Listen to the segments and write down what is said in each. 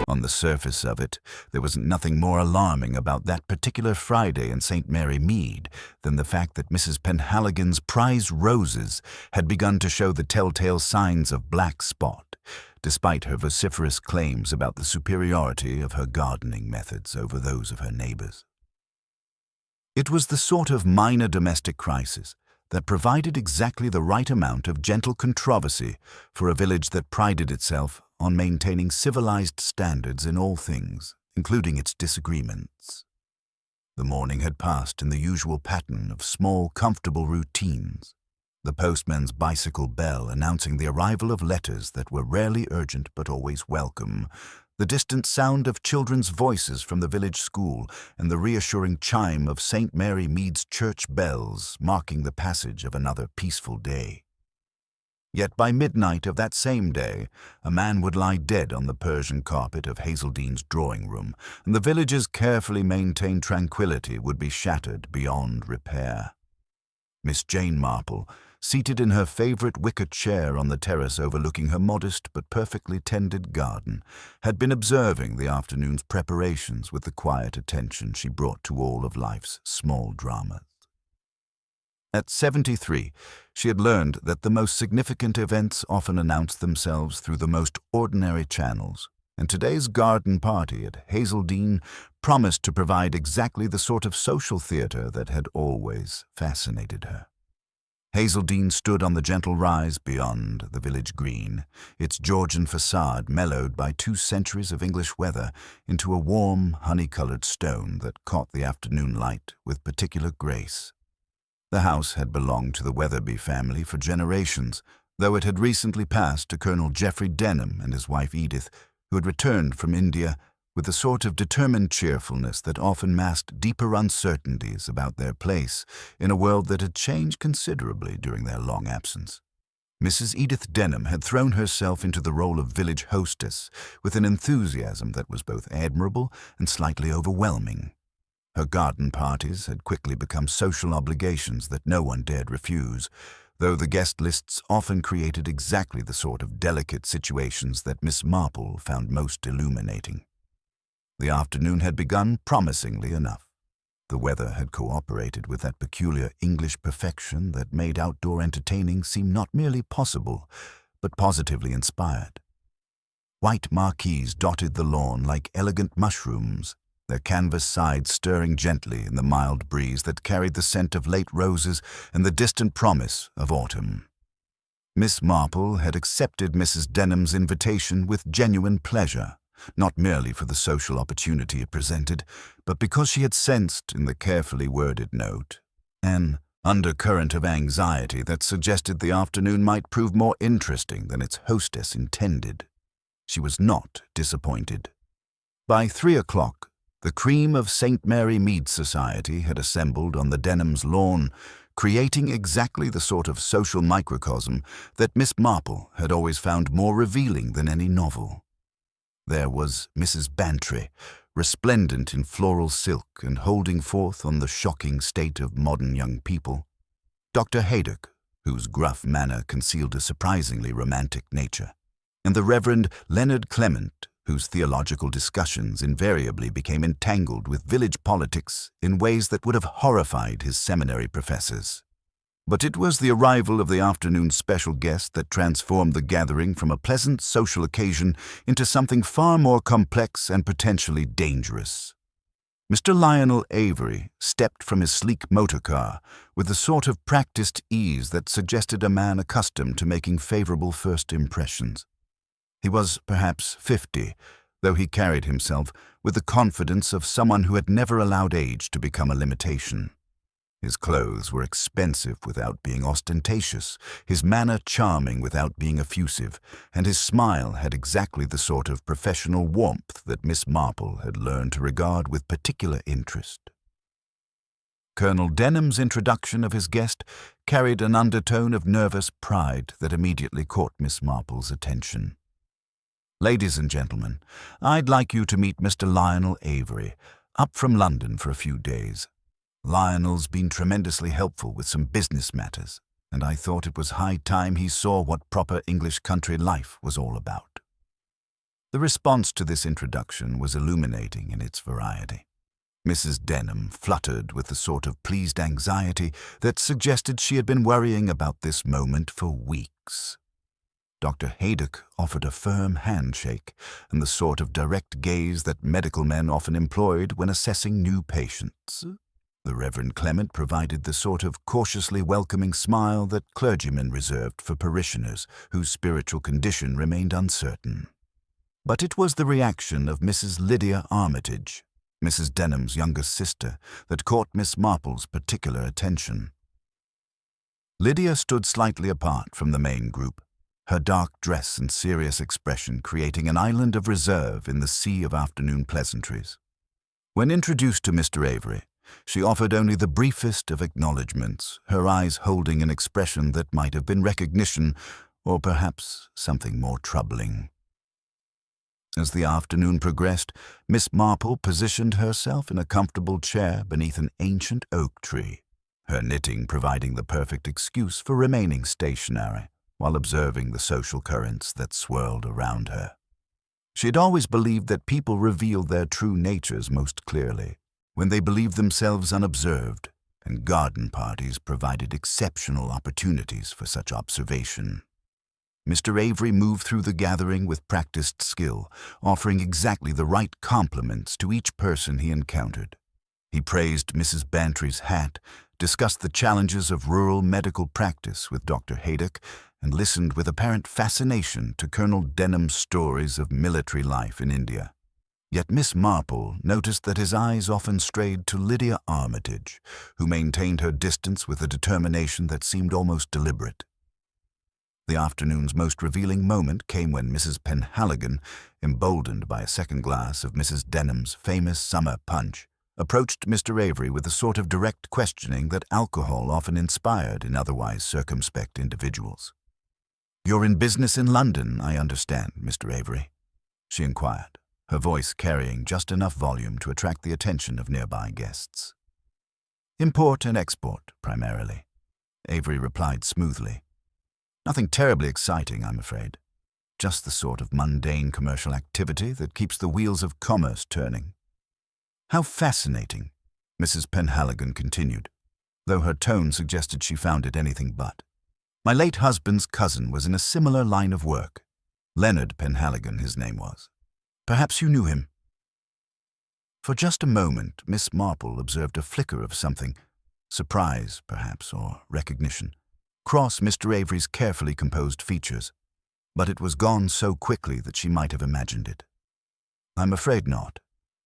On the surface of it, there was nothing more alarming about that particular Friday in St. Mary Mead than the fact that Mrs. Penhaligon's prize roses had begun to show the telltale signs of black spot, despite her vociferous claims about the superiority of her gardening methods over those of her neighbours. It was the sort of minor domestic crisis that provided exactly the right amount of gentle controversy for a village that prided itself on maintaining civilized standards in all things, including its disagreements. The morning had passed in the usual pattern of small, comfortable routines. The postman's bicycle bell announcing the arrival of letters that were rarely urgent but always welcome, the distant sound of children's voices from the village school, and the reassuring chime of St. Mary Mead's church bells marking the passage of another peaceful day. Yet by midnight of that same day, a man would lie dead on the Persian carpet of Hazeldene's drawing room, and the village's carefully maintained tranquility would be shattered beyond repair. Miss Jane Marple, seated in her favourite wicker chair on the terrace overlooking her modest but perfectly tended garden, had been observing the afternoon's preparations with the quiet attention she brought to all of life's small dramas. At 73, she had learned that the most significant events often announced themselves through the most ordinary channels, and today's garden party at Hazeldene promised to provide exactly the sort of social theatre that had always fascinated her. Hazeldene stood on the gentle rise beyond the village green, its Georgian facade mellowed by 2 centuries of English weather into a warm, honey-coloured stone that caught the afternoon light with particular grace. The house had belonged to the Weatherby family for generations, though it had recently passed to Colonel Geoffrey Denham and his wife Edith, who had returned from India with the sort of determined cheerfulness that often masked deeper uncertainties about their place in a world that had changed considerably during their long absence. Mrs. Edith Denham had thrown herself into the role of village hostess with an enthusiasm that was both admirable and slightly overwhelming. Her garden parties had quickly become social obligations that no one dared refuse, though the guest lists often created exactly the sort of delicate situations that Miss Marple found most illuminating. The afternoon had begun promisingly enough. The weather had cooperated with that peculiar English perfection that made outdoor entertaining seem not merely possible, but positively inspired. White marquees dotted the lawn like elegant mushrooms, their canvas sides stirring gently in the mild breeze that carried the scent of late roses and the distant promise of autumn. Miss Marple had accepted Mrs. Denham's invitation with genuine pleasure, not merely for the social opportunity it presented, but because she had sensed in the carefully worded note an undercurrent of anxiety that suggested the afternoon might prove more interesting than its hostess intended. She was not disappointed. By 3 o'clock, the cream of St. Mary Mead Society had assembled on the Denhams' lawn, creating exactly the sort of social microcosm that Miss Marple had always found more revealing than any novel. There was Mrs. Bantry, resplendent in floral silk and holding forth on the shocking state of modern young people; Dr. Haydock, whose gruff manner concealed a surprisingly romantic nature; and the Reverend Leonard Clement, whose theological discussions invariably became entangled with village politics in ways that would have horrified his seminary professors. But it was the arrival of the afternoon's special guest that transformed the gathering from a pleasant social occasion into something far more complex and potentially dangerous. Mr. Lionel Avery stepped from his sleek motor car with the sort of practiced ease that suggested a man accustomed to making favorable first impressions. He was perhaps 50, though he carried himself with the confidence of someone who had never allowed age to become a limitation. His clothes were expensive without being ostentatious, his manner charming without being effusive, and his smile had exactly the sort of professional warmth that Miss Marple had learned to regard with particular interest. Colonel Denham's introduction of his guest carried an undertone of nervous pride that immediately caught Miss Marple's attention. "Ladies and gentlemen, I'd like you to meet Mr. Lionel Avery, up from London for a few days. Lionel's been tremendously helpful with some business matters. and I thought it was high time he saw what proper English country life was all about. The response to this introduction was illuminating in its variety. Mrs. Denham fluttered with the sort of pleased anxiety that suggested she had been worrying about this moment for weeks. Dr. Haydock offered a firm handshake and the sort of direct gaze that medical men often employed when assessing new patients. The Reverend Clement provided the sort of cautiously welcoming smile that clergymen reserved for parishioners whose spiritual condition remained uncertain. But it was the reaction of Mrs. Lydia Armitage, Mrs. Denham's younger sister, that caught Miss Marple's particular attention. Lydia stood slightly apart from the main group, her dark dress and serious expression creating an island of reserve in the sea of afternoon pleasantries. When introduced to Mr. Avery, she offered only the briefest of acknowledgments, her eyes holding an expression that might have been recognition, or perhaps something more troubling. As the afternoon progressed, Miss Marple positioned herself in a comfortable chair beneath an ancient oak tree, her knitting providing the perfect excuse for remaining stationary while observing the social currents that swirled around her. She had always believed that people revealed their true natures most clearly when they believed themselves unobserved, and garden parties provided exceptional opportunities for such observation. Mr. Avery moved through the gathering with practiced skill, offering exactly the right compliments to each person he encountered. He praised Mrs. Bantry's hat, discussed the challenges of rural medical practice with Dr. Haydock, and listened with apparent fascination to Colonel Denham's stories of military life in India. Yet Miss Marple noticed that his eyes often strayed to Lydia Armitage, who maintained her distance with a determination that seemed almost deliberate. The afternoon's most revealing moment came when Mrs. Penhaligon, emboldened by a second glass of Mrs. Denham's famous summer punch, approached Mr. Avery with the sort of direct questioning that alcohol often inspired in otherwise circumspect individuals. "You're in business in London, I understand, Mr. Avery?" she inquired, her voice carrying just enough volume to attract the attention of nearby guests. "Import and export, primarily," Avery replied smoothly. "Nothing terribly exciting, I'm afraid. Just the sort of mundane commercial activity that keeps the wheels of commerce turning." "How fascinating," Mrs. Penhaligon continued, though her tone suggested she found it anything but. "My late husband's cousin was in a similar line of work. Leonard Penhaligon, his name was. Perhaps you knew him." For just a moment, Miss Marple observed a flicker of something, surprise, perhaps, or recognition, cross Mr. Avery's carefully composed features, but it was gone so quickly that she might have imagined it. "I'm afraid not,"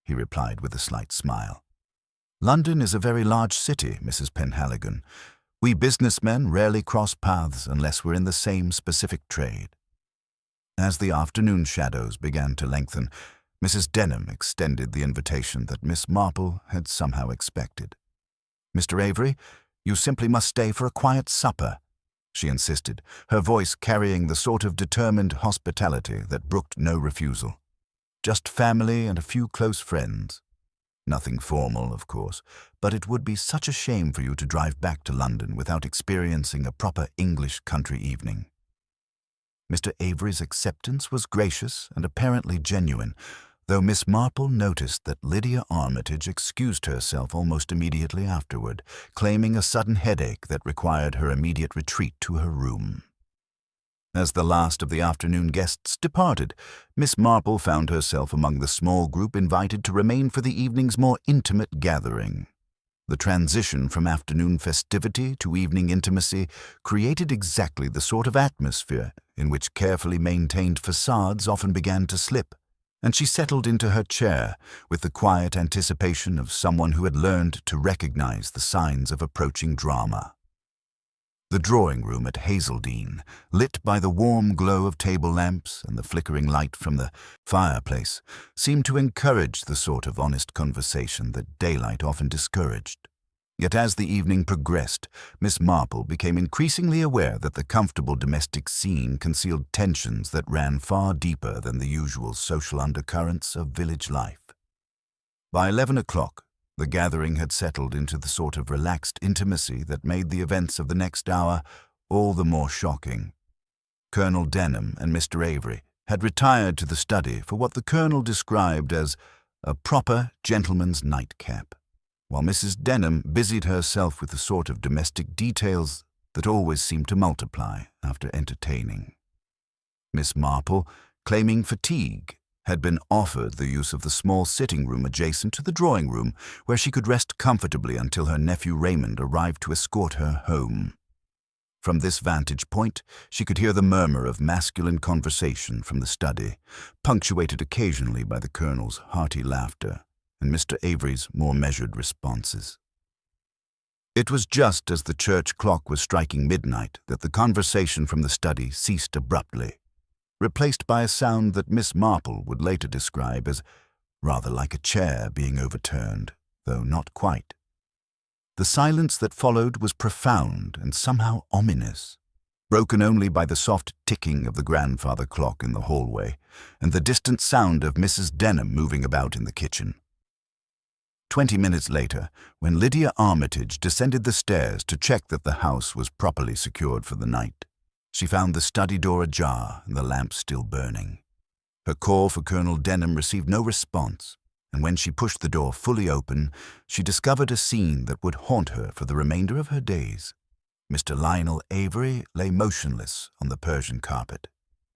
he replied with a slight smile. "London is a very large city, Mrs. Penhaligon. We businessmen rarely cross paths unless we're in the same specific trade." As the afternoon shadows began to lengthen, Mrs. Denham extended the invitation that Miss Marple had somehow expected. "Mr. Avery, you simply must stay for a quiet supper," she insisted, her voice carrying the sort of determined hospitality that brooked no refusal. "Just family and a few close friends. Nothing formal, of course, but it would be such a shame for you to drive back to London without experiencing a proper English country evening." Mr. Avery's acceptance was gracious and apparently genuine, though Miss Marple noticed that Lydia Armitage excused herself almost immediately afterward, claiming a sudden headache that required her immediate retreat to her room. As the last of the afternoon guests departed, Miss Marple found herself among the small group invited to remain for the evening's more intimate gathering. The transition from afternoon festivity to evening intimacy created exactly the sort of atmosphere in which carefully maintained facades often began to slip, and she settled into her chair with the quiet anticipation of someone who had learned to recognize the signs of approaching drama. The drawing room at Hazeldene, lit by the warm glow of table lamps and the flickering light from the fireplace, seemed to encourage the sort of honest conversation that daylight often discouraged. Yet as the evening progressed, Miss Marple became increasingly aware that the comfortable domestic scene concealed tensions that ran far deeper than the usual social undercurrents of village life. By 11 o'clock, the gathering had settled into the sort of relaxed intimacy that made the events of the next hour all the more shocking. Colonel Denham and Mr. Avery had retired to the study for what the Colonel described as a proper gentleman's nightcap, while Mrs. Denham busied herself with the sort of domestic details that always seemed to multiply after entertaining. Miss Marple, claiming fatigue, had been offered the use of the small sitting room adjacent to the drawing room, where she could rest comfortably until her nephew Raymond arrived to escort her home. From this vantage point, she could hear the murmur of masculine conversation from the study, punctuated occasionally by the Colonel's hearty laughter and Mr. Avery's more measured responses. It was just as the church clock was striking midnight that the conversation from the study ceased abruptly, replaced by a sound that Miss Marple would later describe as rather like a chair being overturned, though not quite. The silence that followed was profound and somehow ominous, broken only by the soft ticking of the grandfather clock in the hallway and the distant sound of Mrs. Denham moving about in the kitchen. 20 minutes later, when Lydia Armitage descended the stairs to check that the house was properly secured for the night, she found the study door ajar and the lamp still burning. Her call for Colonel Denham received no response, and when she pushed the door fully open, she discovered a scene that would haunt her for the remainder of her days. Mr. Lionel Avery lay motionless on the Persian carpet,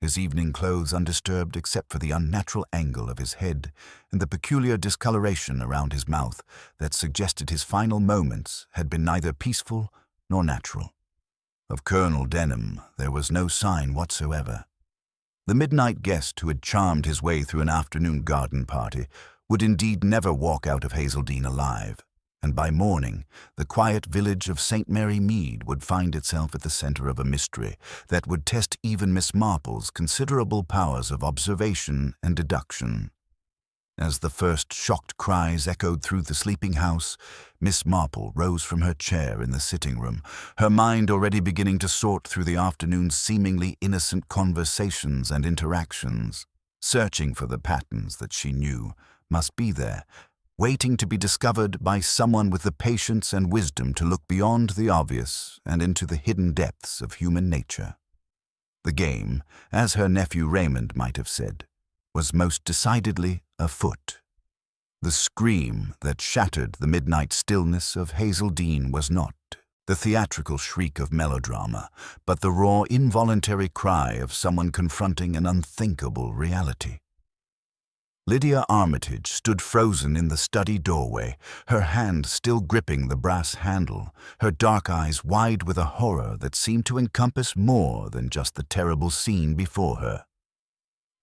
his evening clothes undisturbed except for the unnatural angle of his head and the peculiar discoloration around his mouth that suggested his final moments had been neither peaceful nor natural. Of Colonel Denham there was no sign whatsoever. The midnight guest who had charmed his way through an afternoon garden party would indeed never walk out of Hazeldene alive, and by morning the quiet village of St. Mary Mead would find itself at the center of a mystery that would test even Miss Marple's considerable powers of observation and deduction. As the first shocked cries echoed through the sleeping house, Miss Marple rose from her chair in the sitting room, her mind already beginning to sort through the afternoon's seemingly innocent conversations and interactions, searching for the patterns that she knew must be there, waiting to be discovered by someone with the patience and wisdom to look beyond the obvious and into the hidden depths of human nature. The game, as her nephew Raymond might have said, was most decidedly afoot. The scream that shattered the midnight stillness of Hazeldene was not the theatrical shriek of melodrama, but the raw, involuntary cry of someone confronting an unthinkable reality. Lydia Armitage stood frozen in the study doorway, her hand still gripping the brass handle, her dark eyes wide with a horror that seemed to encompass more than just the terrible scene before her.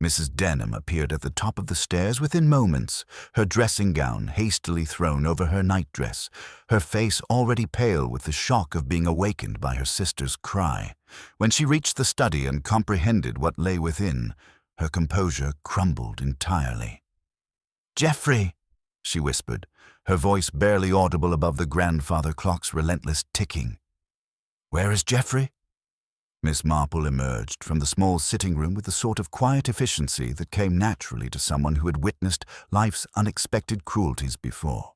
Mrs. Denham appeared at the top of the stairs within moments, her dressing gown hastily thrown over her nightdress, her face already pale with the shock of being awakened by her sister's cry. When she reached the study and comprehended what lay within, her composure crumbled entirely. "Geoffrey," she whispered, her voice barely audible above the grandfather clock's relentless ticking. "Where is Geoffrey?" Miss Marple emerged from the small sitting room with the sort of quiet efficiency that came naturally to someone who had witnessed life's unexpected cruelties before.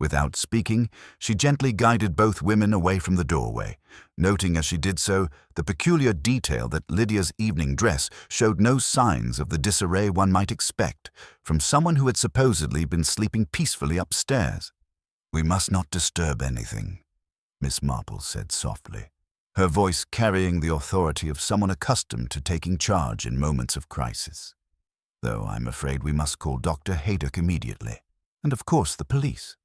Without speaking, she gently guided both women away from the doorway, noting as she did so the peculiar detail that Lydia's evening dress showed no signs of the disarray one might expect from someone who had supposedly been sleeping peacefully upstairs. "We must not disturb anything," Miss Marple said softly, her voice carrying the authority of someone accustomed to taking charge in moments of crisis. "Though I'm afraid we must call Dr. Haydock immediately, and of course the police."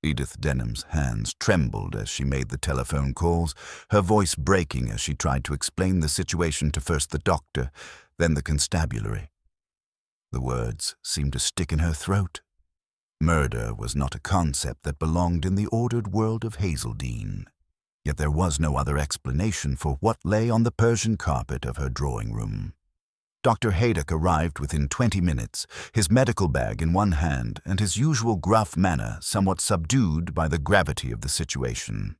Edith Denham's hands trembled as she made the telephone calls, her voice breaking as she tried to explain the situation to first the doctor, then the constabulary. The words seemed to stick in her throat. Murder was not a concept that belonged in the ordered world of Hazeldene. Yet there was no other explanation for what lay on the Persian carpet of her drawing room. Dr. Haydock arrived within 20 minutes, his medical bag in one hand and his usual gruff manner somewhat subdued by the gravity of the situation.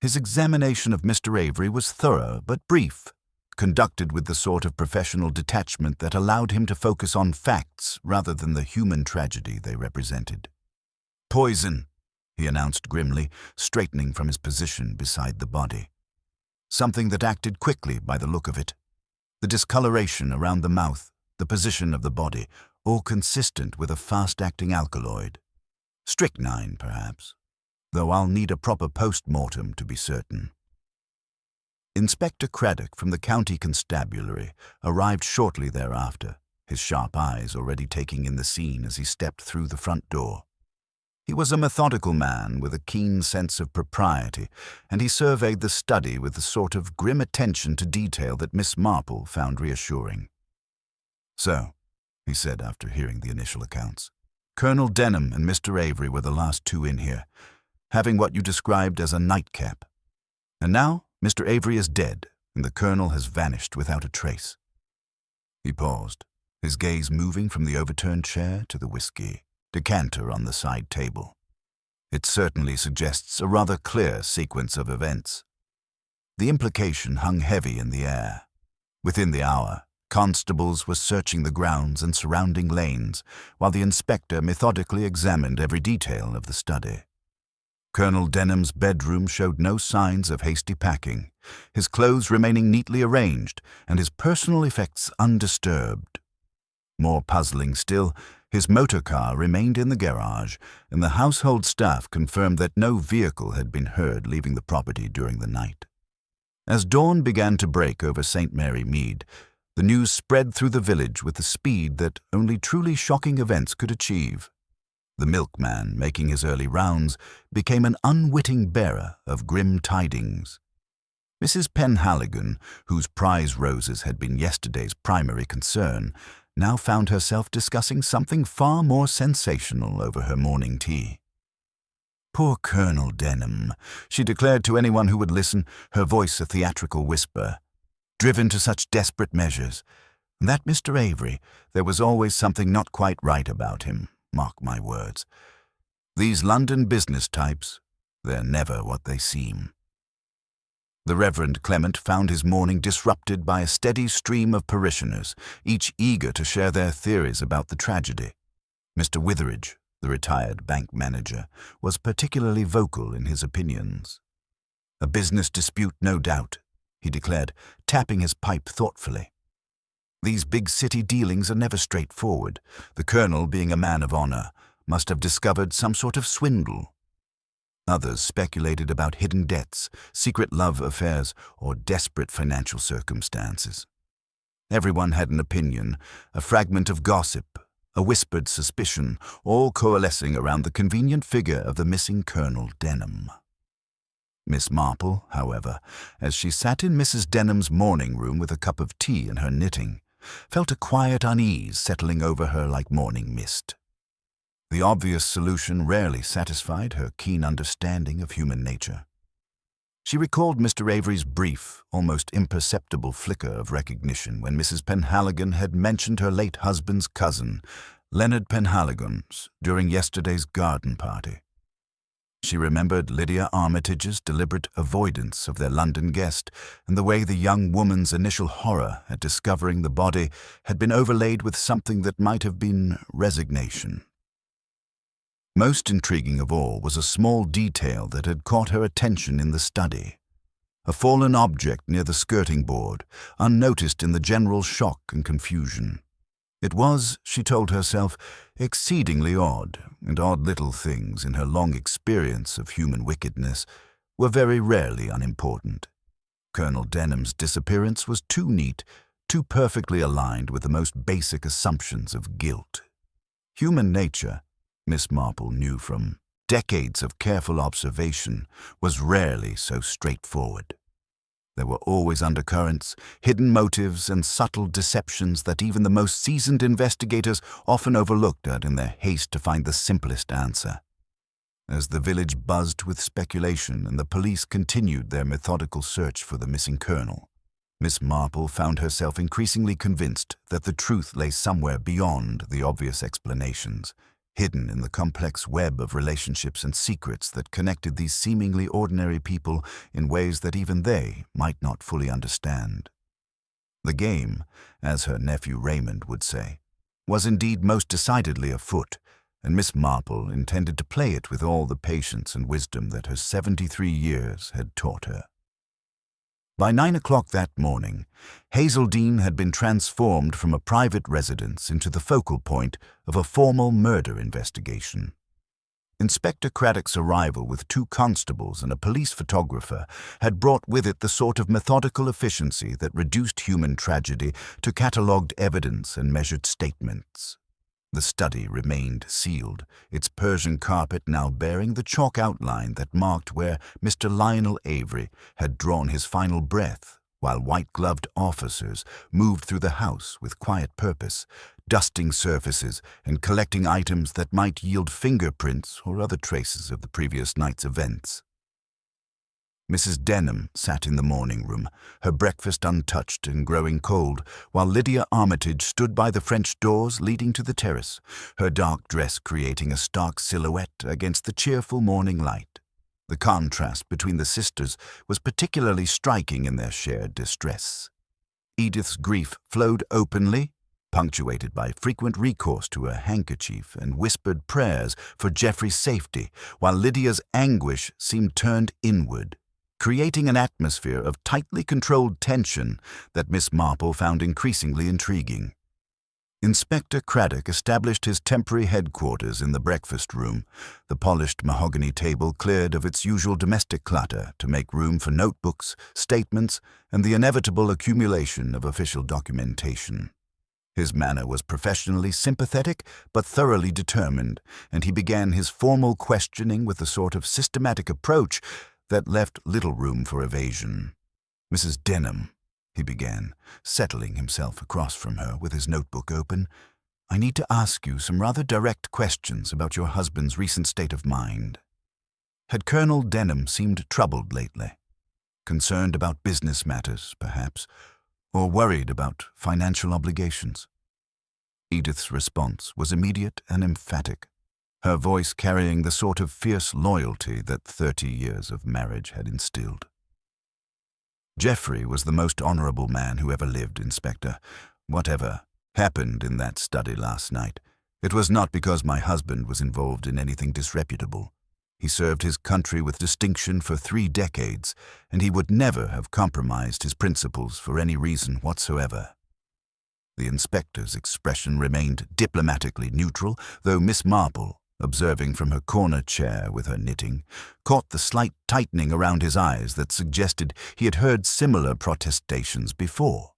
His examination of Mr. Avery was thorough but brief, conducted with the sort of professional detachment that allowed him to focus on facts rather than the human tragedy they represented. "Poison," he announced grimly, straightening from his position beside the body. something that acted quickly by the look of it. The discoloration around the mouth, the position of the body, all consistent with a fast-acting alkaloid. Strychnine, perhaps, though I'll need a proper post-mortem to be certain. Inspector Craddock from the County Constabulary arrived shortly thereafter, his sharp eyes already taking in the scene as he stepped through the front door. He was a methodical man with a keen sense of propriety, and he surveyed the study with the sort of grim attention to detail that Miss Marple found reassuring. "So," he said after hearing the initial accounts, "Colonel Denham and Mr. Avery were the last two in here, having what you described as a nightcap. And now Mr. Avery is dead, and the colonel has vanished without a trace." He paused, his gaze moving from the overturned chair to the whiskey decanter on the side table. It certainly suggests a rather clear sequence of events. The implication hung heavy in the air. Within the hour, constables were searching the grounds and surrounding lanes, while the inspector methodically examined every detail of the study. Colonel Denham's bedroom showed no signs of hasty packing, his clothes remaining neatly arranged and his personal effects undisturbed. More puzzling still, his motor car remained in the garage, and the household staff confirmed that no vehicle had been heard leaving the property during the night. As dawn began to break over St. Mary Mead, the news spread through the village with the speed that only truly shocking events could achieve. The milkman, making his early rounds, became an unwitting bearer of grim tidings. Mrs. Penhaligon, whose prize roses had been yesterday's primary concern, now found herself discussing something far more sensational over her morning tea. "Poor Colonel Denham," she declared to anyone who would listen, her voice a theatrical whisper. "Driven to such desperate measures. And that Mr. Avery, there was always something not quite right about him, mark my words. These London business types, they're never what they seem." The Reverend Clement found his morning disrupted by a steady stream of parishioners, each eager to share their theories about the tragedy. Mr. Witheridge, the retired bank manager, was particularly vocal in his opinions. "A business dispute, no doubt," he declared, tapping his pipe thoughtfully. "These big city dealings are never straightforward. The colonel, being a man of honor, must have discovered some sort of swindle." Others speculated about hidden debts, secret love affairs, or desperate financial circumstances. Everyone had an opinion, a fragment of gossip, a whispered suspicion, all coalescing around the convenient figure of the missing Colonel Denham. Miss Marple, however, as she sat in Mrs. Denham's morning room with a cup of tea and her knitting, felt a quiet unease settling over her like morning mist. The obvious solution rarely satisfied her keen understanding of human nature. She recalled Mr. Avery's brief, almost imperceptible flicker of recognition when Mrs. Penhaligon had mentioned her late husband's cousin, Leonard Penhaligon's, during yesterday's garden party. She remembered Lydia Armitage's deliberate avoidance of their London guest, and the way the young woman's initial horror at discovering the body had been overlaid with something that might have been resignation. Most intriguing of all was a small detail that had caught her attention in the study. A fallen object near the skirting board, unnoticed in the general shock and confusion. It was, she told herself, exceedingly odd, and odd little things in her long experience of human wickedness were very rarely unimportant. Colonel Denham's disappearance was too neat, too perfectly aligned with the most basic assumptions of guilt. Human nature, Miss Marple knew from decades of careful observation, was rarely so straightforward. There were always undercurrents, hidden motives, and subtle deceptions that even the most seasoned investigators often overlooked in their haste to find the simplest answer. As the village buzzed with speculation and the police continued their methodical search for the missing colonel, Miss Marple found herself increasingly convinced that the truth lay somewhere beyond the obvious explanations, hidden in the complex web of relationships and secrets that connected these seemingly ordinary people in ways that even they might not fully understand. The game, as her nephew Raymond would say, was indeed most decidedly afoot, and Miss Marple intended to play it with all the patience and wisdom that her 73 years had taught her. By 9 o'clock that morning, Hazeldene had been transformed from a private residence into the focal point of a formal murder investigation. Inspector Craddock's arrival with 2 constables and a police photographer had brought with it the sort of methodical efficiency that reduced human tragedy to catalogued evidence and measured statements. The study remained sealed, its Persian carpet now bearing the chalk outline that marked where Mr. Lionel Avery had drawn his final breath, while white-gloved officers moved through the house with quiet purpose, dusting surfaces and collecting items that might yield fingerprints or other traces of the previous night's events. Mrs. Denham sat in the morning room, her breakfast untouched and growing cold, while Lydia Armitage stood by the French doors leading to the terrace, her dark dress creating a stark silhouette against the cheerful morning light. The contrast between the sisters was particularly striking in their shared distress. Edith's grief flowed openly, punctuated by frequent recourse to her handkerchief and whispered prayers for Geoffrey's safety, while Lydia's anguish seemed turned inward, creating an atmosphere of tightly controlled tension that Miss Marple found increasingly intriguing. Inspector Craddock established his temporary headquarters in the breakfast room, the polished mahogany table cleared of its usual domestic clutter to make room for notebooks, statements, and the inevitable accumulation of official documentation. His manner was professionally sympathetic but thoroughly determined, and he began his formal questioning with a sort of systematic approach that left little room for evasion. "Mrs. Denham," he began, settling himself across from her with his notebook open, "I need to ask you some rather direct questions about your husband's recent state of mind. Had Colonel Denham seemed troubled lately? Concerned about business matters, perhaps, or worried about financial obligations?" Edith's response was immediate and emphatic, her voice carrying the sort of fierce loyalty that 30 years of marriage had instilled. "Geoffrey was the most honourable man who ever lived, Inspector. Whatever happened in that study last night, it was not because my husband was involved in anything disreputable. He served his country with distinction for 3 decades, and he would never have compromised his principles for any reason whatsoever." The inspector's expression remained diplomatically neutral, though Miss Marple, observing from her corner chair with her knitting, caught the slight tightening around his eyes that suggested he had heard similar protestations before.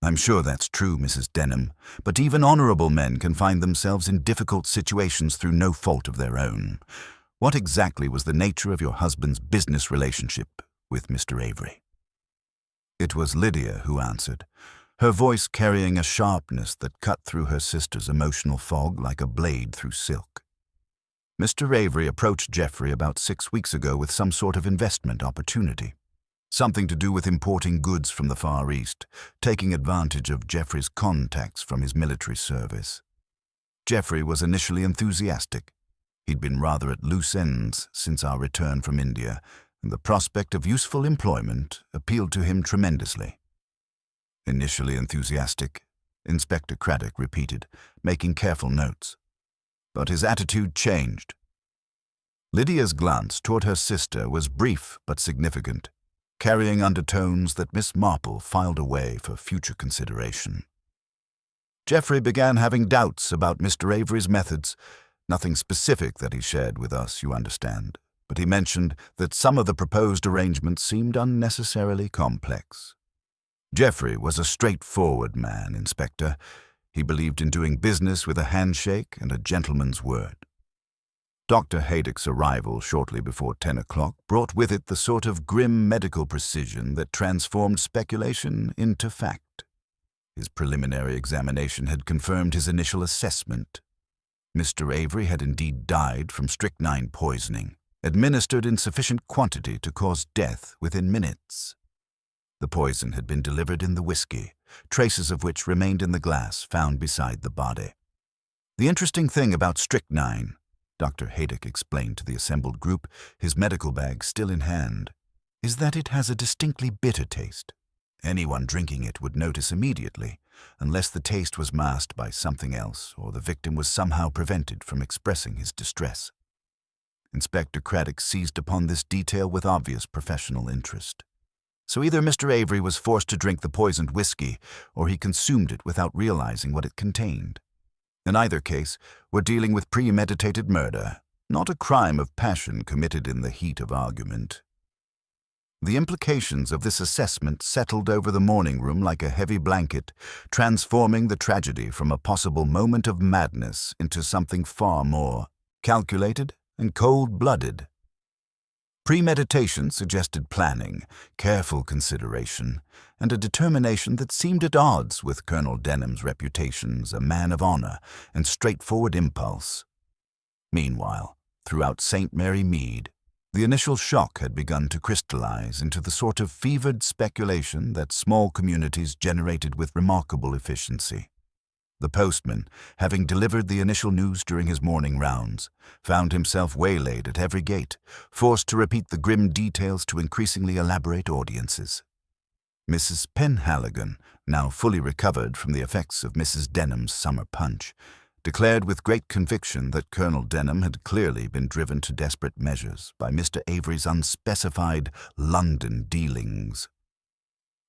"I'm sure that's true, Mrs. Denham, but even honourable men can find themselves in difficult situations through no fault of their own. What exactly was the nature of your husband's business relationship with Mr. Avery?" It was Lydia who answered, her voice carrying a sharpness that cut through her sister's emotional fog like a blade through silk. "Mr. Avery approached Geoffrey about 6 weeks ago with some sort of investment opportunity. Something to do with importing goods from the Far East, taking advantage of Geoffrey's contacts from his military service. Geoffrey was initially enthusiastic. He'd been rather at loose ends since our return from India, and the prospect of useful employment appealed to him tremendously." "Initially enthusiastic," Inspector Craddock repeated, making careful notes. "But his attitude changed." Lydia's glance toward her sister was brief but significant, carrying undertones that Miss Marple filed away for future consideration. "Geoffrey began having doubts about Mr. Avery's methods. Nothing specific that he shared with us, you understand, but he mentioned that some of the proposed arrangements seemed unnecessarily complex. Geoffrey was a straightforward man, Inspector. He believed in doing business with a handshake and a gentleman's word." Dr. Haydock's arrival shortly before 10 o'clock brought with it the sort of grim medical precision that transformed speculation into fact. His preliminary examination had confirmed his initial assessment. Mr. Avery had indeed died from strychnine poisoning, administered in sufficient quantity to cause death within minutes. The poison had been delivered in the whiskey, traces of which remained in the glass found beside the body. "The interesting thing about strychnine," Dr. Haydock explained to the assembled group, his medical bag still in hand, "is that it has a distinctly bitter taste. Anyone drinking it would notice immediately, unless the taste was masked by something else or the victim was somehow prevented from expressing his distress." Inspector Craddock seized upon this detail with obvious professional interest. So either Mr. Avery was forced to drink the poisoned whiskey, or he consumed it without realizing what it contained. In either case, we're dealing with premeditated murder, not a crime of passion committed in the heat of argument. The implications of this assessment settled over the morning room like a heavy blanket, transforming the tragedy from a possible moment of madness into something far more calculated and cold-blooded. Premeditation suggested planning, careful consideration, and a determination that seemed at odds with Colonel Denham's reputation as a man of honor and straightforward impulse. Meanwhile, throughout St. Mary Mead, the initial shock had begun to crystallize into the sort of fevered speculation that small communities generated with remarkable efficiency. The postman, having delivered the initial news during his morning rounds, found himself waylaid at every gate, forced to repeat the grim details to increasingly elaborate audiences. Mrs. Penhaligon, now fully recovered from the effects of Mrs. Denham's summer punch, declared with great conviction that Colonel Denham had clearly been driven to desperate measures by Mr. Avery's unspecified London dealings.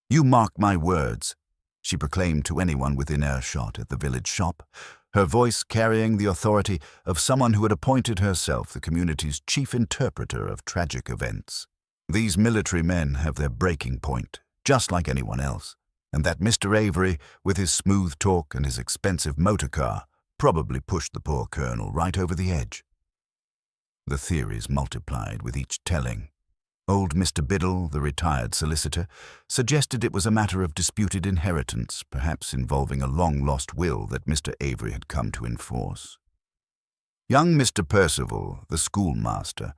"You mark my words," she proclaimed to anyone within earshot at the village shop, her voice carrying the authority of someone who had appointed herself the community's chief interpreter of tragic events. "These military men have their breaking point, just like anyone else, and that Mr. Avery, with his smooth talk and his expensive motor car, probably pushed the poor colonel right over the edge." The theories multiplied with each telling. Old Mr. Biddle, the retired solicitor, suggested it was a matter of disputed inheritance, perhaps involving a long-lost will that Mr. Avery had come to enforce. Young Mr. Percival, the schoolmaster,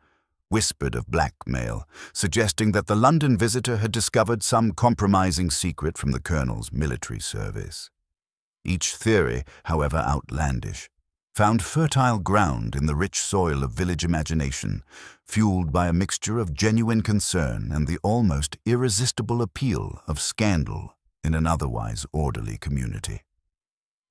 whispered of blackmail, suggesting that the London visitor had discovered some compromising secret from the colonel's military service. Each theory, however outlandish, found fertile ground in the rich soil of village imagination, fueled by a mixture of genuine concern and the almost irresistible appeal of scandal in an otherwise orderly community.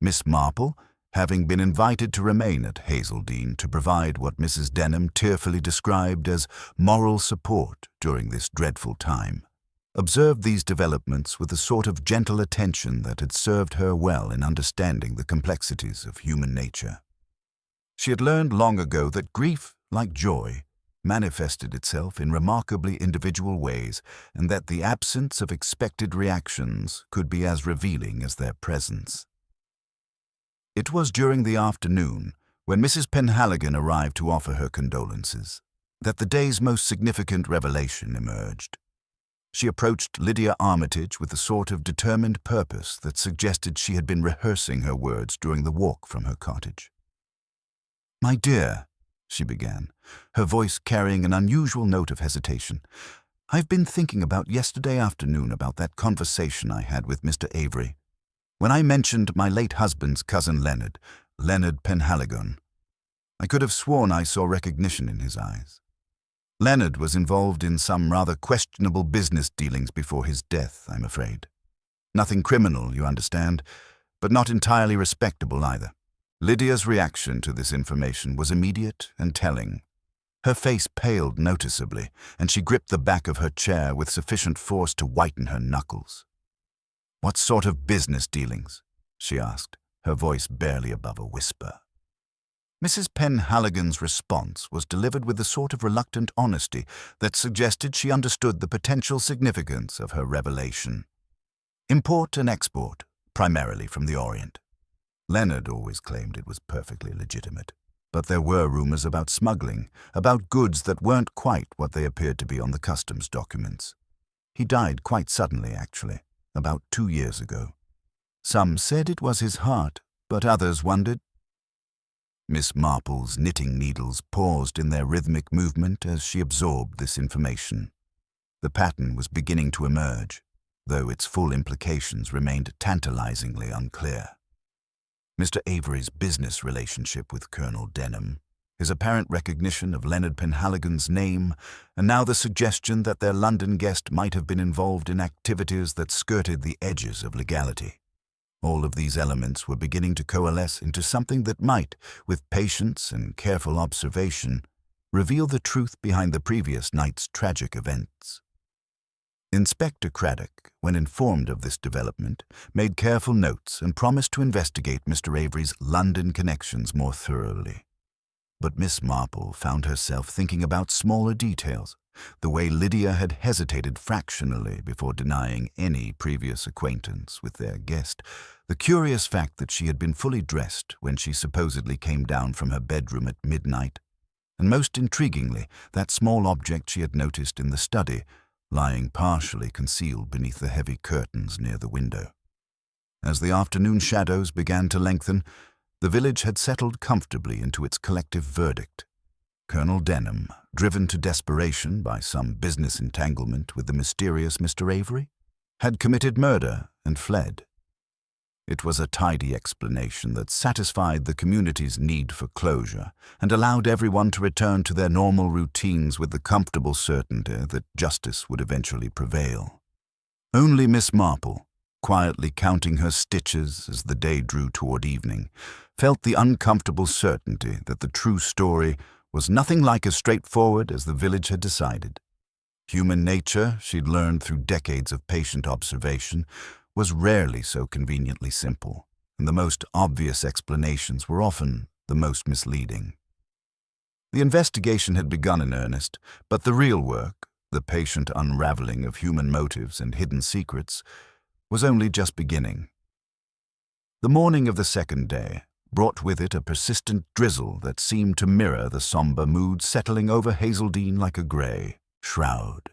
Miss Marple, having been invited to remain at Hazeldene to provide what Mrs. Denham tearfully described as moral support during this dreadful time, observed these developments with a sort of gentle attention that had served her well in understanding the complexities of human nature. She had learned long ago that grief, like joy, manifested itself in remarkably individual ways, and that the absence of expected reactions could be as revealing as their presence. It was during the afternoon, when Mrs. Penhaligon arrived to offer her condolences, that the day's most significant revelation emerged. She approached Lydia Armitage with a sort of determined purpose that suggested she had been rehearsing her words during the walk from her cottage. "My dear," she began, her voice carrying an unusual note of hesitation, "I've been thinking about yesterday afternoon about that conversation I had with Mr. Avery. When I mentioned my late husband's cousin Leonard Penhaligon, I could have sworn I saw recognition in his eyes. Leonard was involved in some rather questionable business dealings before his death, I'm afraid. Nothing criminal, you understand, but not entirely respectable either." Lydia's reaction to this information was immediate and telling. Her face paled noticeably, and she gripped the back of her chair with sufficient force to whiten her knuckles. "What sort of business dealings?" she asked, her voice barely above a whisper. Mrs. Penhaligon's response was delivered with a sort of reluctant honesty that suggested she understood the potential significance of her revelation. Import and export, primarily from the Orient. Leonard always claimed it was perfectly legitimate, but there were rumors about smuggling, about goods that weren't quite what they appeared to be on the customs documents. He died quite suddenly, actually, about 2 years ago. Some said it was his heart, but others wondered. Miss Marple's knitting needles paused in their rhythmic movement as she absorbed this information. The pattern was beginning to emerge, though its full implications remained tantalizingly unclear. Mr. Avery's business relationship with Colonel Denham, his apparent recognition of Leonard Penhaligon's name, and now the suggestion that their London guest might have been involved in activities that skirted the edges of legality. All of these elements were beginning to coalesce into something that might, with patience and careful observation, reveal the truth behind the previous night's tragic events. Inspector Craddock, when informed of this development, made careful notes and promised to investigate Mr. Avery's London connections more thoroughly. But Miss Marple found herself thinking about smaller details, the way Lydia had hesitated fractionally before denying any previous acquaintance with their guest, the curious fact that she had been fully dressed when she supposedly came down from her bedroom at midnight, and most intriguingly, that small object she had noticed in the study, lying partially concealed beneath the heavy curtains near the window. As the afternoon shadows began to lengthen, the village had settled comfortably into its collective verdict. Colonel Denham, driven to desperation by some business entanglement with the mysterious Mr. Avery, had committed murder and fled. It was a tidy explanation that satisfied the community's need for closure and allowed everyone to return to their normal routines with the comfortable certainty that justice would eventually prevail. Only Miss Marple, quietly counting her stitches as the day drew toward evening, felt the uncomfortable certainty that the true story was nothing like as straightforward as the village had decided. Human nature, she'd learned through decades of patient observation, was rarely so conveniently simple, and the most obvious explanations were often the most misleading. The investigation had begun in earnest, but the real work, the patient unraveling of human motives and hidden secrets, was only just beginning. The morning of the second day brought with it a persistent drizzle that seemed to mirror the somber mood settling over Hazeldene like a grey shroud.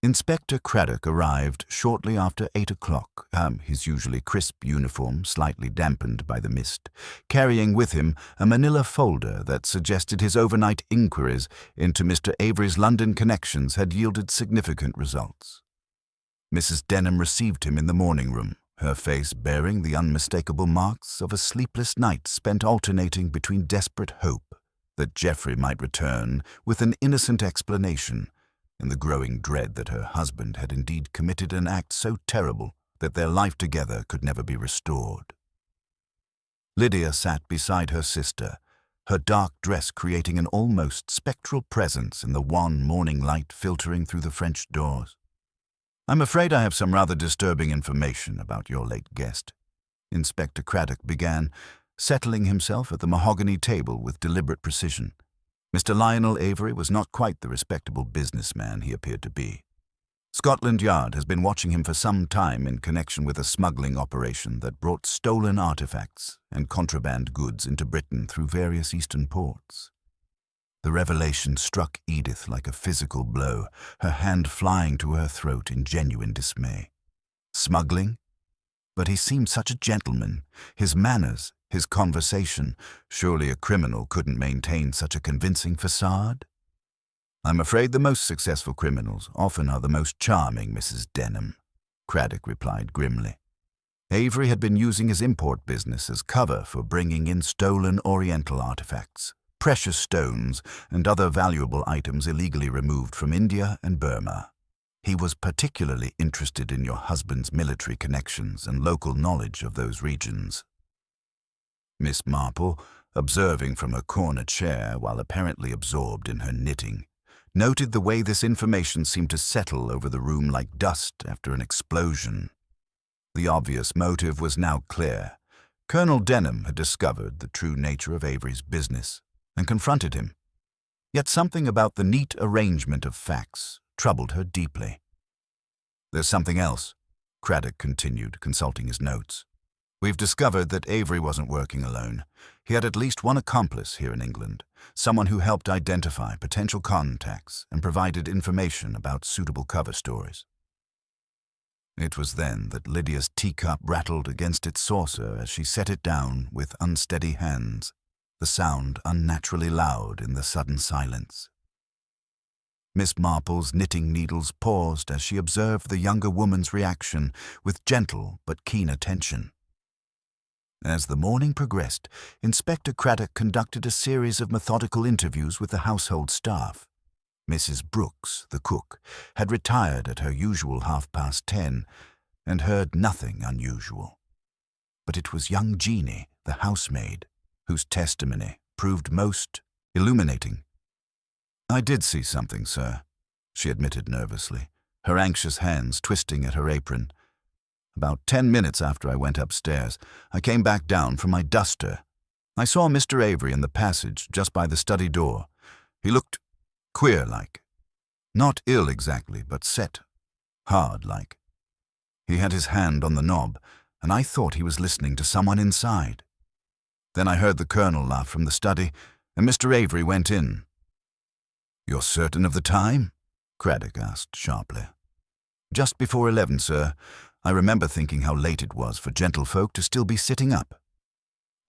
Inspector Craddock arrived shortly after 8 o'clock, his usually crisp uniform slightly dampened by the mist, carrying with him a manila folder that suggested his overnight inquiries into Mr. Avery's London connections had yielded significant results. Mrs. Denham received him in the morning room, her face bearing the unmistakable marks of a sleepless night spent alternating between desperate hope that Geoffrey might return with an innocent explanation and the growing dread that her husband had indeed committed an act so terrible that their life together could never be restored. Lydia sat beside her sister, her dark dress creating an almost spectral presence in the wan morning light filtering through the French doors. "I'm afraid I have some rather disturbing information about your late guest," Inspector Craddock began, settling himself at the mahogany table with deliberate precision. Mr. Lionel Avery was not quite the respectable businessman he appeared to be. Scotland Yard has been watching him for some time in connection with a smuggling operation that brought stolen artifacts and contraband goods into Britain through various eastern ports. The revelation struck Edith like a physical blow, her hand flying to her throat in genuine dismay. Smuggling? But he seemed such a gentleman. His manners, his conversation, surely a criminal couldn't maintain such a convincing facade? "I'm afraid the most successful criminals often are the most charming, Mrs. Denham," Craddock replied grimly. Avery had been using his import business as cover for bringing in stolen Oriental artifacts, precious stones, and other valuable items illegally removed from India and Burma. He was particularly interested in your husband's military connections and local knowledge of those regions. Miss Marple, observing from her corner chair while apparently absorbed in her knitting, noted the way this information seemed to settle over the room like dust after an explosion. The obvious motive was now clear. Colonel Denham had discovered the true nature of Avery's business and confronted him. Yet something about the neat arrangement of facts troubled her deeply. "There's something else," Craddock continued, consulting his notes. "We've discovered that Avery wasn't working alone. He had at least one accomplice here in England, someone who helped identify potential contacts and provided information about suitable cover stories." It was then that Lydia's teacup rattled against its saucer as she set it down with unsteady hands, the sound unnaturally loud in the sudden silence. Miss Marple's knitting needles paused as she observed the younger woman's reaction with gentle but keen attention. As the morning progressed, Inspector Craddock conducted a series of methodical interviews with the household staff. Mrs. Brooks, the cook, had retired at her usual 10:30 and heard nothing unusual. But it was young Jeanie, the housemaid, whose testimony proved most illuminating. "I did see something, sir," she admitted nervously, her anxious hands twisting at her apron. About 10 minutes after I went upstairs, I came back down for my duster. I saw Mr. Avery in the passage just by the study door. He looked queer-like. Not ill exactly, but set, hard-like. He had his hand on the knob, and I thought he was listening to someone inside. Then I heard the Colonel laugh from the study, and Mr. Avery went in. "You're certain of the time?" Craddock asked sharply. "Just before 11, sir. I remember thinking how late it was for gentlefolk to still be sitting up."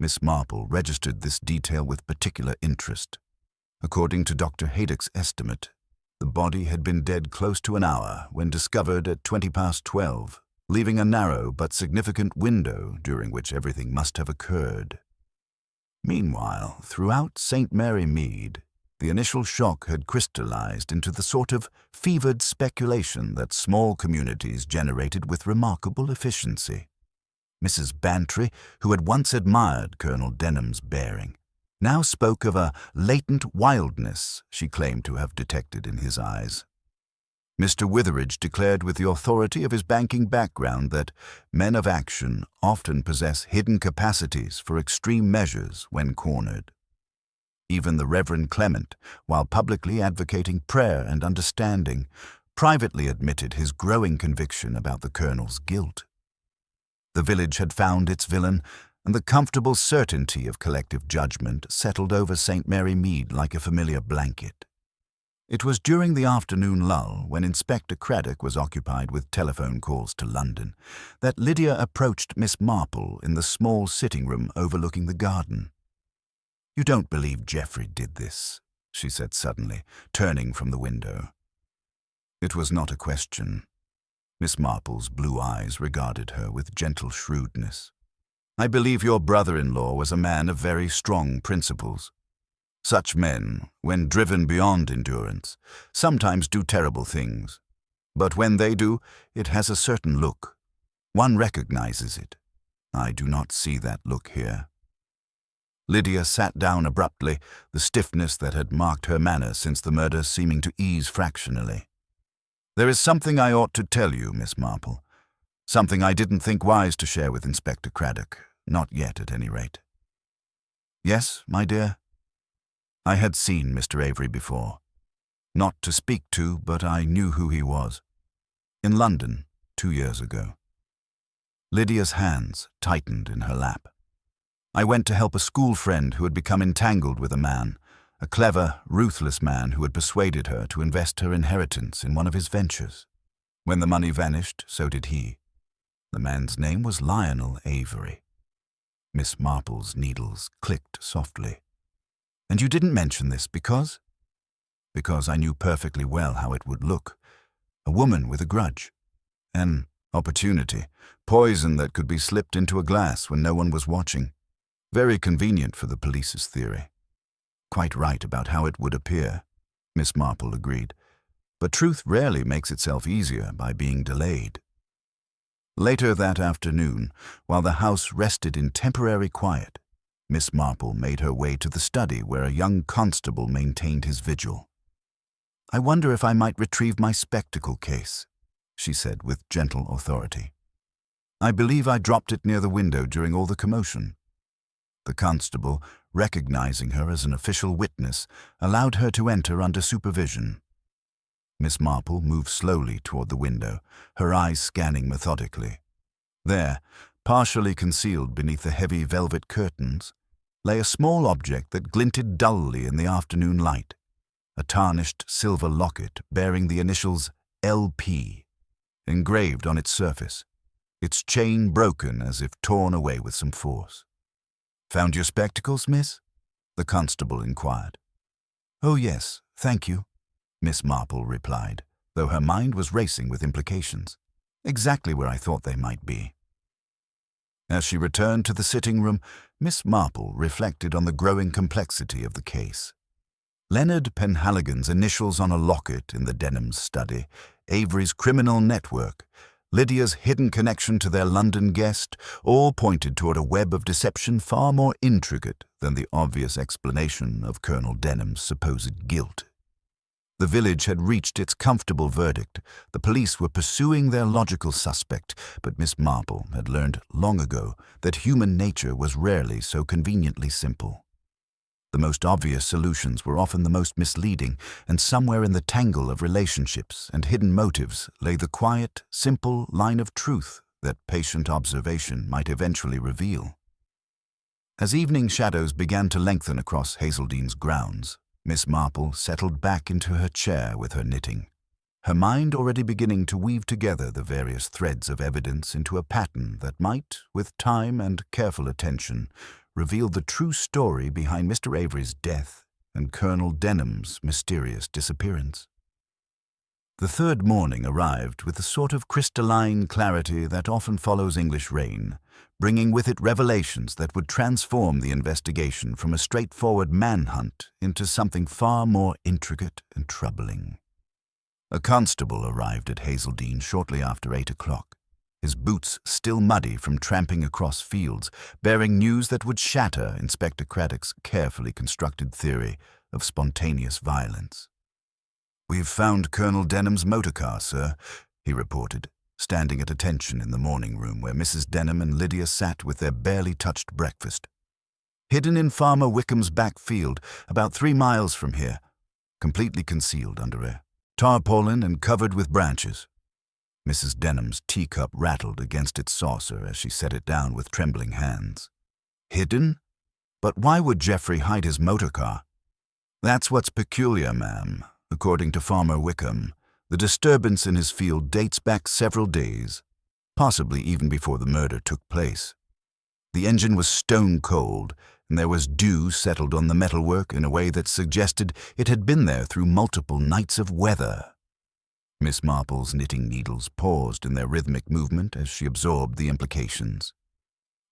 Miss Marple registered this detail with particular interest. According to Dr. Haydock's estimate, the body had been dead close to an hour when discovered at 12:20, leaving a narrow but significant window during which everything must have occurred. Meanwhile, throughout St. Mary Mead, the initial shock had crystallized into the sort of fevered speculation that small communities generated with remarkable efficiency. Mrs. Bantry, who had once admired Colonel Denham's bearing, now spoke of a latent wildness she claimed to have detected in his eyes. Mr. Witheridge declared with the authority of his banking background that men of action often possess hidden capacities for extreme measures when cornered. Even the Reverend Clement, while publicly advocating prayer and understanding, privately admitted his growing conviction about the Colonel's guilt. The village had found its villain, and the comfortable certainty of collective judgment settled over St. Mary Mead like a familiar blanket. It was during the afternoon lull, when Inspector Craddock was occupied with telephone calls to London, that Lydia approached Miss Marple in the small sitting-room overlooking the garden. "You don't believe Geoffrey did this," she said suddenly, turning from the window. It was not a question. Miss Marple's blue eyes regarded her with gentle shrewdness. "I believe your brother-in-law was a man of very strong principles. Such men, when driven beyond endurance, sometimes do terrible things. But when they do, it has a certain look. One recognizes it. I do not see that look here." Lydia sat down abruptly, the stiffness that had marked her manner since the murder seeming to ease fractionally. "There is something I ought to tell you, Miss Marple. Something I didn't think wise to share with Inspector Craddock, not yet at any rate." "Yes, my dear?" I had seen Mr. Avery before. Not to speak to, but I knew who he was. In London, 2 years ago. Lydia's hands tightened in her lap. "I went to help a school friend who had become entangled with a man, a clever, ruthless man who had persuaded her to invest her inheritance in one of his ventures. When the money vanished, so did he. The man's name was Lionel Avery." Miss Marple's needles clicked softly. "And you didn't mention this because?" "Because I knew perfectly well how it would look. A woman with a grudge. An opportunity. Poison that could be slipped into a glass when no one was watching. Very convenient for the police's theory." "Quite right about how it would appear," Miss Marple agreed. "But truth rarely makes itself easier by being delayed." Later that afternoon, while the house rested in temporary quiet, Miss Marple made her way to the study where a young constable maintained his vigil. "I wonder if I might retrieve my spectacle case," she said with gentle authority. "I believe I dropped it near the window during all the commotion." The constable, recognizing her as an official witness, allowed her to enter under supervision. Miss Marple moved slowly toward the window, her eyes scanning methodically. There, partially concealed beneath the heavy velvet curtains, lay a small object that glinted dully in the afternoon light, a tarnished silver locket bearing the initials LP, engraved on its surface, its chain broken as if torn away with some force. "Found your spectacles, miss?" the constable inquired. "Oh, yes, thank you," Miss Marple replied, though her mind was racing with implications. "Exactly where I thought they might be." As she returned to the sitting room, Miss Marple reflected on the growing complexity of the case. Leonard Penhaligon's initials on a locket in the Denham's study, Avery's criminal network, Lydia's hidden connection to their London guest, all pointed toward a web of deception far more intricate than the obvious explanation of Colonel Denham's supposed guilt. The village had reached its comfortable verdict. The police were pursuing their logical suspect, but Miss Marple had learned long ago that human nature was rarely so conveniently simple. The most obvious solutions were often the most misleading, and somewhere in the tangle of relationships and hidden motives lay the quiet, simple line of truth that patient observation might eventually reveal. As evening shadows began to lengthen across Hazeldene's grounds, Miss Marple settled back into her chair with her knitting, her mind already beginning to weave together the various threads of evidence into a pattern that might, with time and careful attention, reveal the true story behind Mr. Avery's death and Colonel Denham's mysterious disappearance. The third morning arrived with the sort of crystalline clarity that often follows English rain, bringing with it revelations that would transform the investigation from a straightforward manhunt into something far more intricate and troubling. A constable arrived at Hazeldene shortly after 8 o'clock, his boots still muddy from tramping across fields, bearing news that would shatter Inspector Craddock's carefully constructed theory of spontaneous violence. "We've found Colonel Denham's motor car, sir," he reported, standing at attention in the morning room where Mrs. Denham and Lydia sat with their barely touched breakfast. "Hidden in Farmer Wickham's back field, about 3 miles from here, completely concealed under a tarpaulin and covered with branches." Mrs. Denham's teacup rattled against its saucer as she set it down with trembling hands. "Hidden? But why would Geoffrey hide his motor car?" "That's what's peculiar, ma'am. According to Farmer Wickham, the disturbance in his field dates back several days, possibly even before the murder took place. The engine was stone cold, and there was dew settled on the metalwork in a way that suggested it had been there through multiple nights of weather." Miss Marple's knitting needles paused in their rhythmic movement as she absorbed the implications.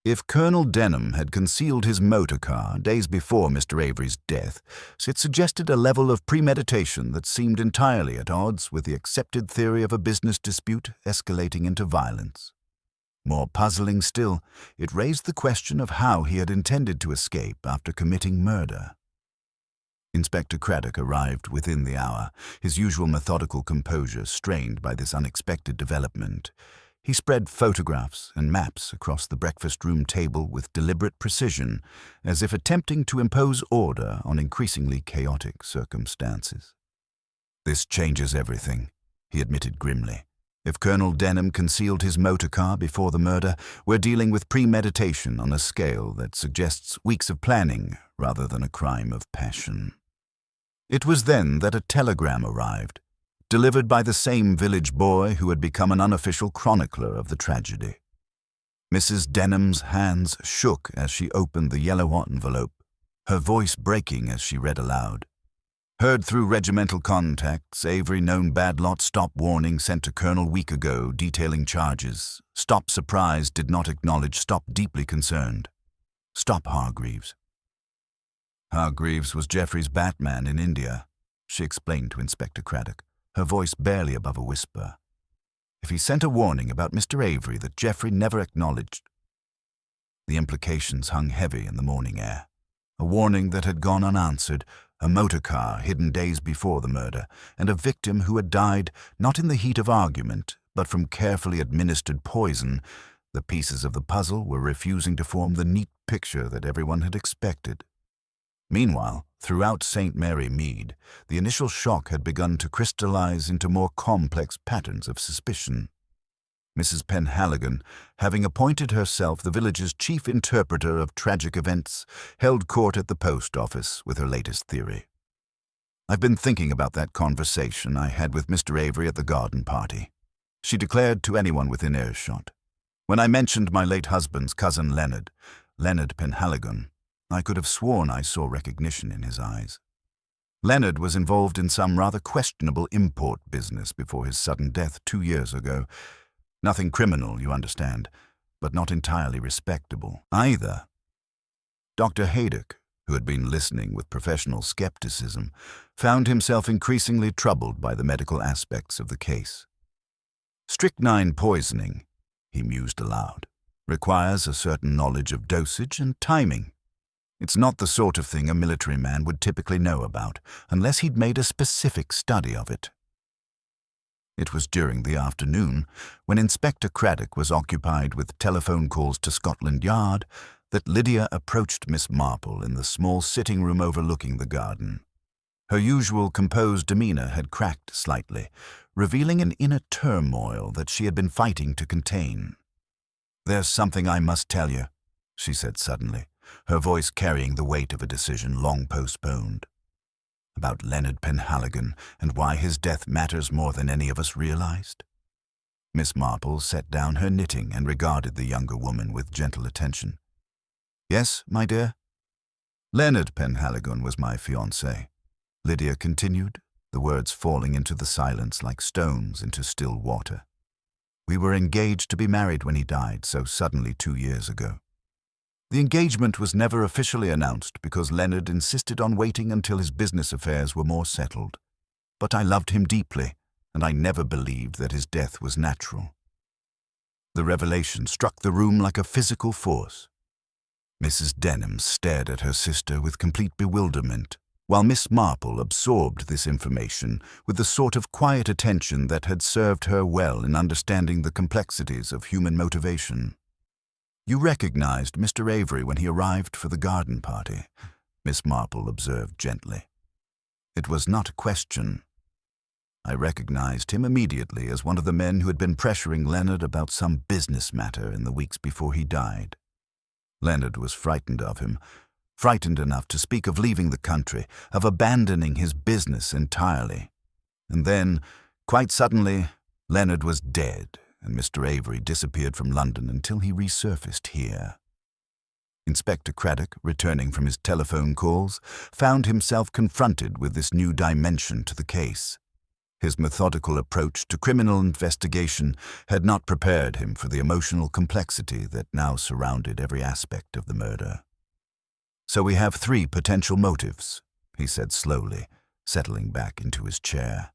If Colonel Denham had concealed his motor car days before Mr. Avery's death, it suggested a level of premeditation that seemed entirely at odds with the accepted theory of a business dispute escalating into violence. More puzzling still, it raised the question of how he had intended to escape after committing murder. Inspector Craddock arrived within the hour, his usual methodical composure strained by this unexpected development. He spread photographs and maps across the breakfast-room table with deliberate precision, as if attempting to impose order on increasingly chaotic circumstances. "This changes everything," he admitted grimly. "If Colonel Denham concealed his motor car before the murder, we're dealing with premeditation on a scale that suggests weeks of planning rather than a crime of passion." It was then that a telegram arrived, delivered by the same village boy who had become an unofficial chronicler of the tragedy. Mrs. Denham's hands shook as she opened the yellow envelope, her voice breaking as she read aloud. "Heard through regimental contacts, Avery known bad lot stop warning sent to Colonel week ago detailing charges. Stop surprised did not acknowledge stop deeply concerned. Stop Hargreaves." Hargreaves was Geoffrey's Batman in India, she explained to Inspector Craddock, her voice barely above a whisper. If he sent a warning about Mr. Avery that Geoffrey never acknowledged. The implications hung heavy in the morning air. A warning that had gone unanswered, a motor car hidden days before the murder, and a victim who had died not in the heat of argument, but from carefully administered poison. The pieces of the puzzle were refusing to form the neat picture that everyone had expected. Meanwhile, throughout St. Mary Mead, the initial shock had begun to crystallize into more complex patterns of suspicion. Mrs. Penhaligon, having appointed herself the village's chief interpreter of tragic events, held court at the post office with her latest theory. "I've been thinking about that conversation I had with Mr. Avery at the garden party," she declared to anyone within earshot. "When I mentioned my late husband's cousin Leonard Penhaligon, I could have sworn I saw recognition in his eyes. Leonard was involved in some rather questionable import business before his sudden death 2 years ago. Nothing criminal, you understand, but not entirely respectable either." Dr. Haydock, who had been listening with professional skepticism, found himself increasingly troubled by the medical aspects of the case. "Strychnine poisoning," he mused aloud, "requires a certain knowledge of dosage and timing. It's not the sort of thing a military man would typically know about, unless he'd made a specific study of it. It was during the afternoon, when Inspector Craddock was occupied with telephone calls to Scotland Yard, that Lydia approached Miss Marple in the small sitting room overlooking the garden. Her usual composed demeanour had cracked slightly, revealing an inner turmoil that she had been fighting to contain. "There's something I must tell you," she said suddenly, her voice carrying the weight of a decision long postponed. "About Leonard Penhaligon and why his death matters more than any of us realized." Miss Marple set down her knitting and regarded the younger woman with gentle attention. "Yes, my dear?" "Leonard Penhaligon was my fiancé," Lydia continued, the words falling into the silence like stones into still water. "We were engaged to be married when he died so suddenly 2 years ago. The engagement was never officially announced because Leonard insisted on waiting until his business affairs were more settled. But I loved him deeply, and I never believed that his death was natural." The revelation struck the room like a physical force. Mrs. Denham stared at her sister with complete bewilderment, while Miss Marple absorbed this information with the sort of quiet attention that had served her well in understanding the complexities of human motivation. "You recognized Mr. Avery when he arrived for the garden party," Miss Marple observed gently. It was not a question. "I recognized him immediately as one of the men who had been pressuring Leonard about some business matter in the weeks before he died. Leonard was frightened of him, frightened enough to speak of leaving the country, of abandoning his business entirely. And then, quite suddenly, Leonard was dead, and Mr. Avery disappeared from London until he resurfaced here." Inspector Craddock, returning from his telephone calls, found himself confronted with this new dimension to the case. His methodical approach to criminal investigation had not prepared him for the emotional complexity that now surrounded every aspect of the murder. "So we have 3 potential motives," he said slowly, settling back into his chair.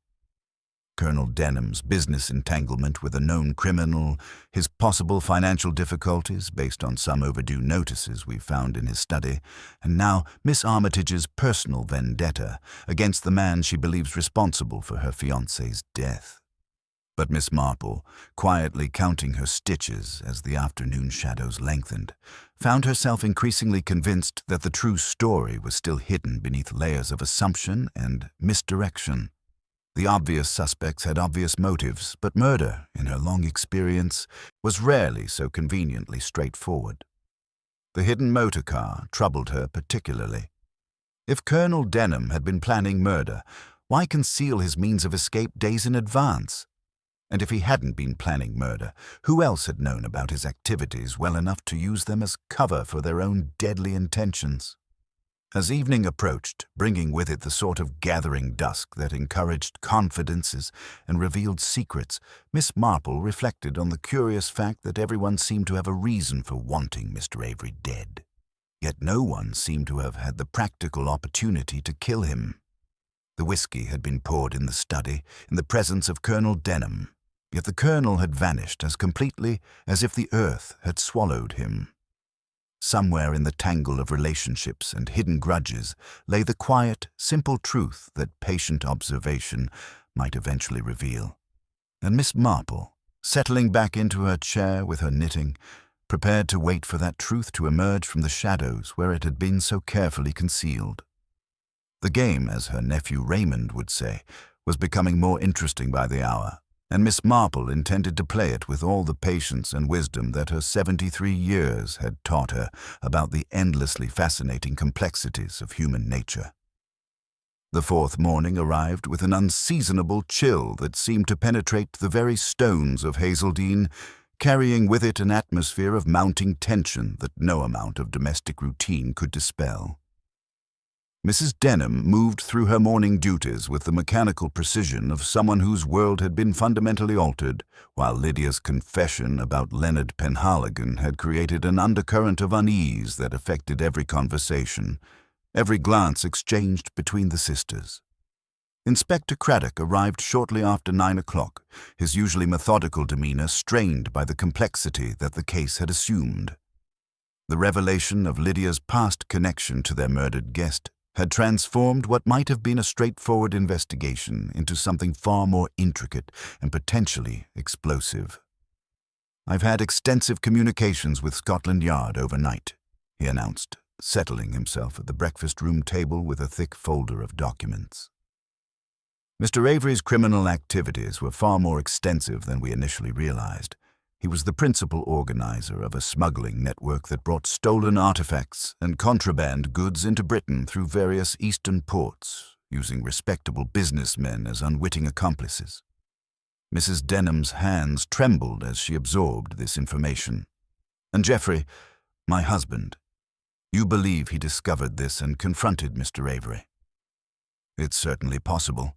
Colonel Denham's business entanglement with a known criminal, his possible financial difficulties based on some overdue notices we found in his study, and now Miss Armitage's personal vendetta against the man she believes responsible for her fiancé's death. But Miss Marple, quietly counting her stitches as the afternoon shadows lengthened, found herself increasingly convinced that the true story was still hidden beneath layers of assumption and misdirection. The obvious suspects had obvious motives, but murder, in her long experience, was rarely so conveniently straightforward. The hidden motor car troubled her particularly. If Colonel Denham had been planning murder, why conceal his means of escape days in advance? And if he hadn't been planning murder, who else had known about his activities well enough to use them as cover for their own deadly intentions? As evening approached, bringing with it the sort of gathering dusk that encouraged confidences and revealed secrets, Miss Marple reflected on the curious fact that everyone seemed to have a reason for wanting Mr. Avery dead. Yet no one seemed to have had the practical opportunity to kill him. The whiskey had been poured in the study in the presence of Colonel Denham, yet the colonel had vanished as completely as if the earth had swallowed him. Somewhere in the tangle of relationships and hidden grudges lay the quiet, simple truth that patient observation might eventually reveal. And Miss Marple, settling back into her chair with her knitting, prepared to wait for that truth to emerge from the shadows where it had been so carefully concealed. The game, as her nephew Raymond would say, was becoming more interesting by the hour, and Miss Marple intended to play it with all the patience and wisdom that her 73 years had taught her about the endlessly fascinating complexities of human nature. The 4th morning arrived with an unseasonable chill that seemed to penetrate the very stones of Hazeldene, carrying with it an atmosphere of mounting tension that no amount of domestic routine could dispel. Mrs. Denham moved through her morning duties with the mechanical precision of someone whose world had been fundamentally altered, while Lydia's confession about Leonard Penhaligon had created an undercurrent of unease that affected every conversation, every glance exchanged between the sisters. Inspector Craddock arrived shortly after 9 o'clock, his usually methodical demeanour strained by the complexity that the case had assumed. The revelation of Lydia's past connection to their murdered guest had transformed what might have been a straightforward investigation into something far more intricate and potentially explosive. "I've had extensive communications with Scotland Yard overnight," he announced, settling himself at the breakfast room table with a thick folder of documents. Mr. Avery's criminal activities were far more extensive than we initially realized. He was the principal organizer of a smuggling network that brought stolen artifacts and contraband goods into Britain through various eastern ports, using respectable businessmen as unwitting accomplices. Mrs. Denham's hands trembled as she absorbed this information. "And Geoffrey, my husband, you believe he discovered this and confronted Mr. Avery?" "It's certainly possible,"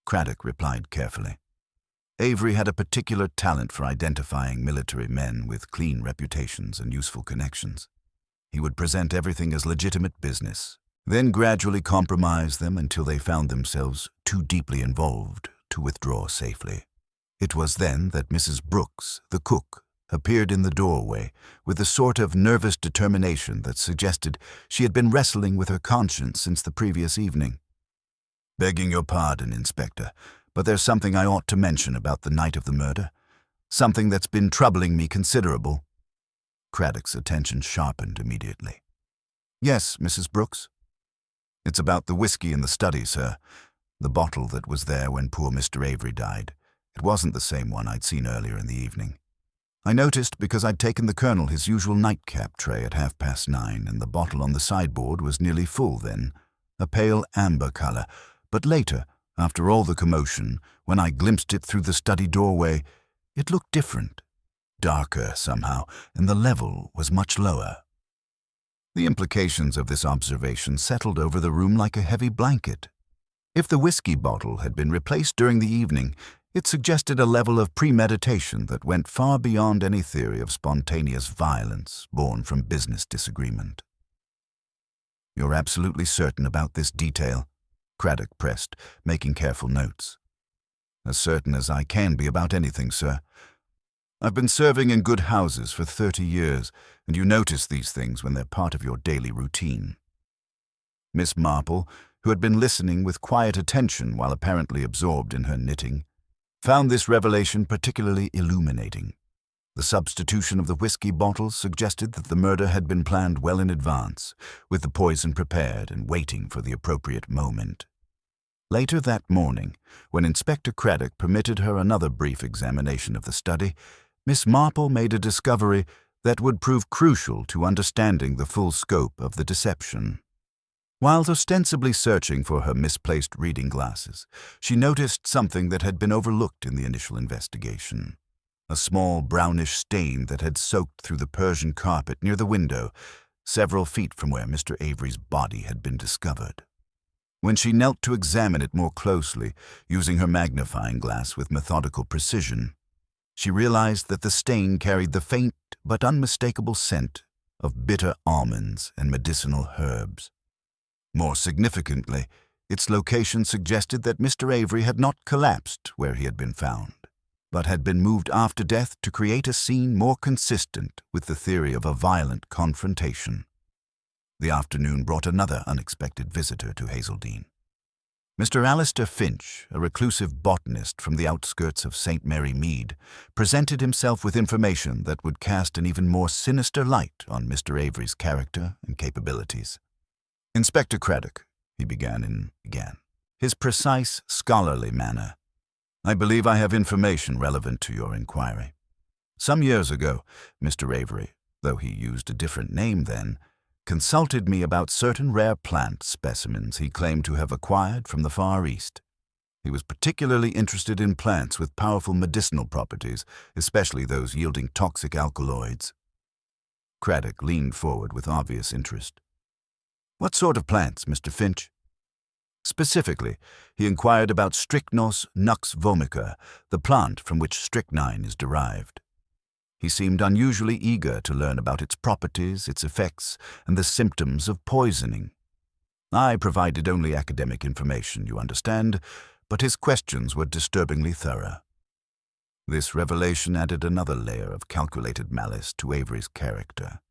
Craddock replied carefully. Avery had a particular talent for identifying military men with clean reputations and useful connections. He would present everything as legitimate business, then gradually compromise them until they found themselves too deeply involved to withdraw safely. It was then that Mrs. Brooks, the cook, appeared in the doorway with the sort of nervous determination that suggested she had been wrestling with her conscience since the previous evening. "Begging your pardon, Inspector, but there's something I ought to mention about the night of the murder. Something that's been troubling me considerable." Craddock's attention sharpened immediately. "Yes, Mrs. Brooks?" "It's about the whiskey in the study, sir. The bottle that was there when poor Mr. Avery died. It wasn't the same one I'd seen earlier in the evening. I noticed because I'd taken the Colonel his usual nightcap tray at 9:30, and the bottle on the sideboard was nearly full then, a pale amber color. But later, after all the commotion, when I glimpsed it through the study doorway, it looked different, darker somehow, and the level was much lower." The implications of this observation settled over the room like a heavy blanket. If the whiskey bottle had been replaced during the evening, it suggested a level of premeditation that went far beyond any theory of spontaneous violence born from business disagreement. "You're absolutely certain about this detail?" Craddock pressed, making careful notes. "As certain as I can be about anything, sir. I've been serving in good houses for 30 years, and you notice these things when they're part of your daily routine." Miss Marple, who had been listening with quiet attention while apparently absorbed in her knitting, found this revelation particularly illuminating. The substitution of the whiskey bottles suggested that the murder had been planned well in advance, with the poison prepared and waiting for the appropriate moment. Later that morning, when Inspector Craddock permitted her another brief examination of the study, Miss Marple made a discovery that would prove crucial to understanding the full scope of the deception. While ostensibly searching for her misplaced reading glasses, she noticed something that had been overlooked in the initial investigation. A small brownish stain that had soaked through the Persian carpet near the window, several feet from where Mr. Avery's body had been discovered. When she knelt to examine it more closely, using her magnifying glass with methodical precision, she realized that the stain carried the faint but unmistakable scent of bitter almonds and medicinal herbs. More significantly, its location suggested that Mr. Avery had not collapsed where he had been found, but had been moved after death to create a scene more consistent with the theory of a violent confrontation. The afternoon brought another unexpected visitor to Hazeldene. Mr. Alistair Finch, a reclusive botanist from the outskirts of St. Mary Mead, presented himself with information that would cast an even more sinister light on Mr. Avery's character and capabilities. "Inspector Craddock," he began, his precise, scholarly manner, "I believe I have information relevant to your inquiry. Some years ago, Mr. Avery, though he used a different name then, consulted me about certain rare plant specimens he claimed to have acquired from the Far East. He was particularly interested in plants with powerful medicinal properties, especially those yielding toxic alkaloids." Craddock leaned forward with obvious interest. "What sort of plants, Mr. Finch?" Specifically, he inquired about Strychnos nux vomica, the plant from which strychnine is derived. He seemed unusually eager to learn about its properties, its effects, and the symptoms of poisoning. I provided only academic information, you understand, but his questions were disturbingly thorough. This revelation added another layer of calculated malice to Avery's character.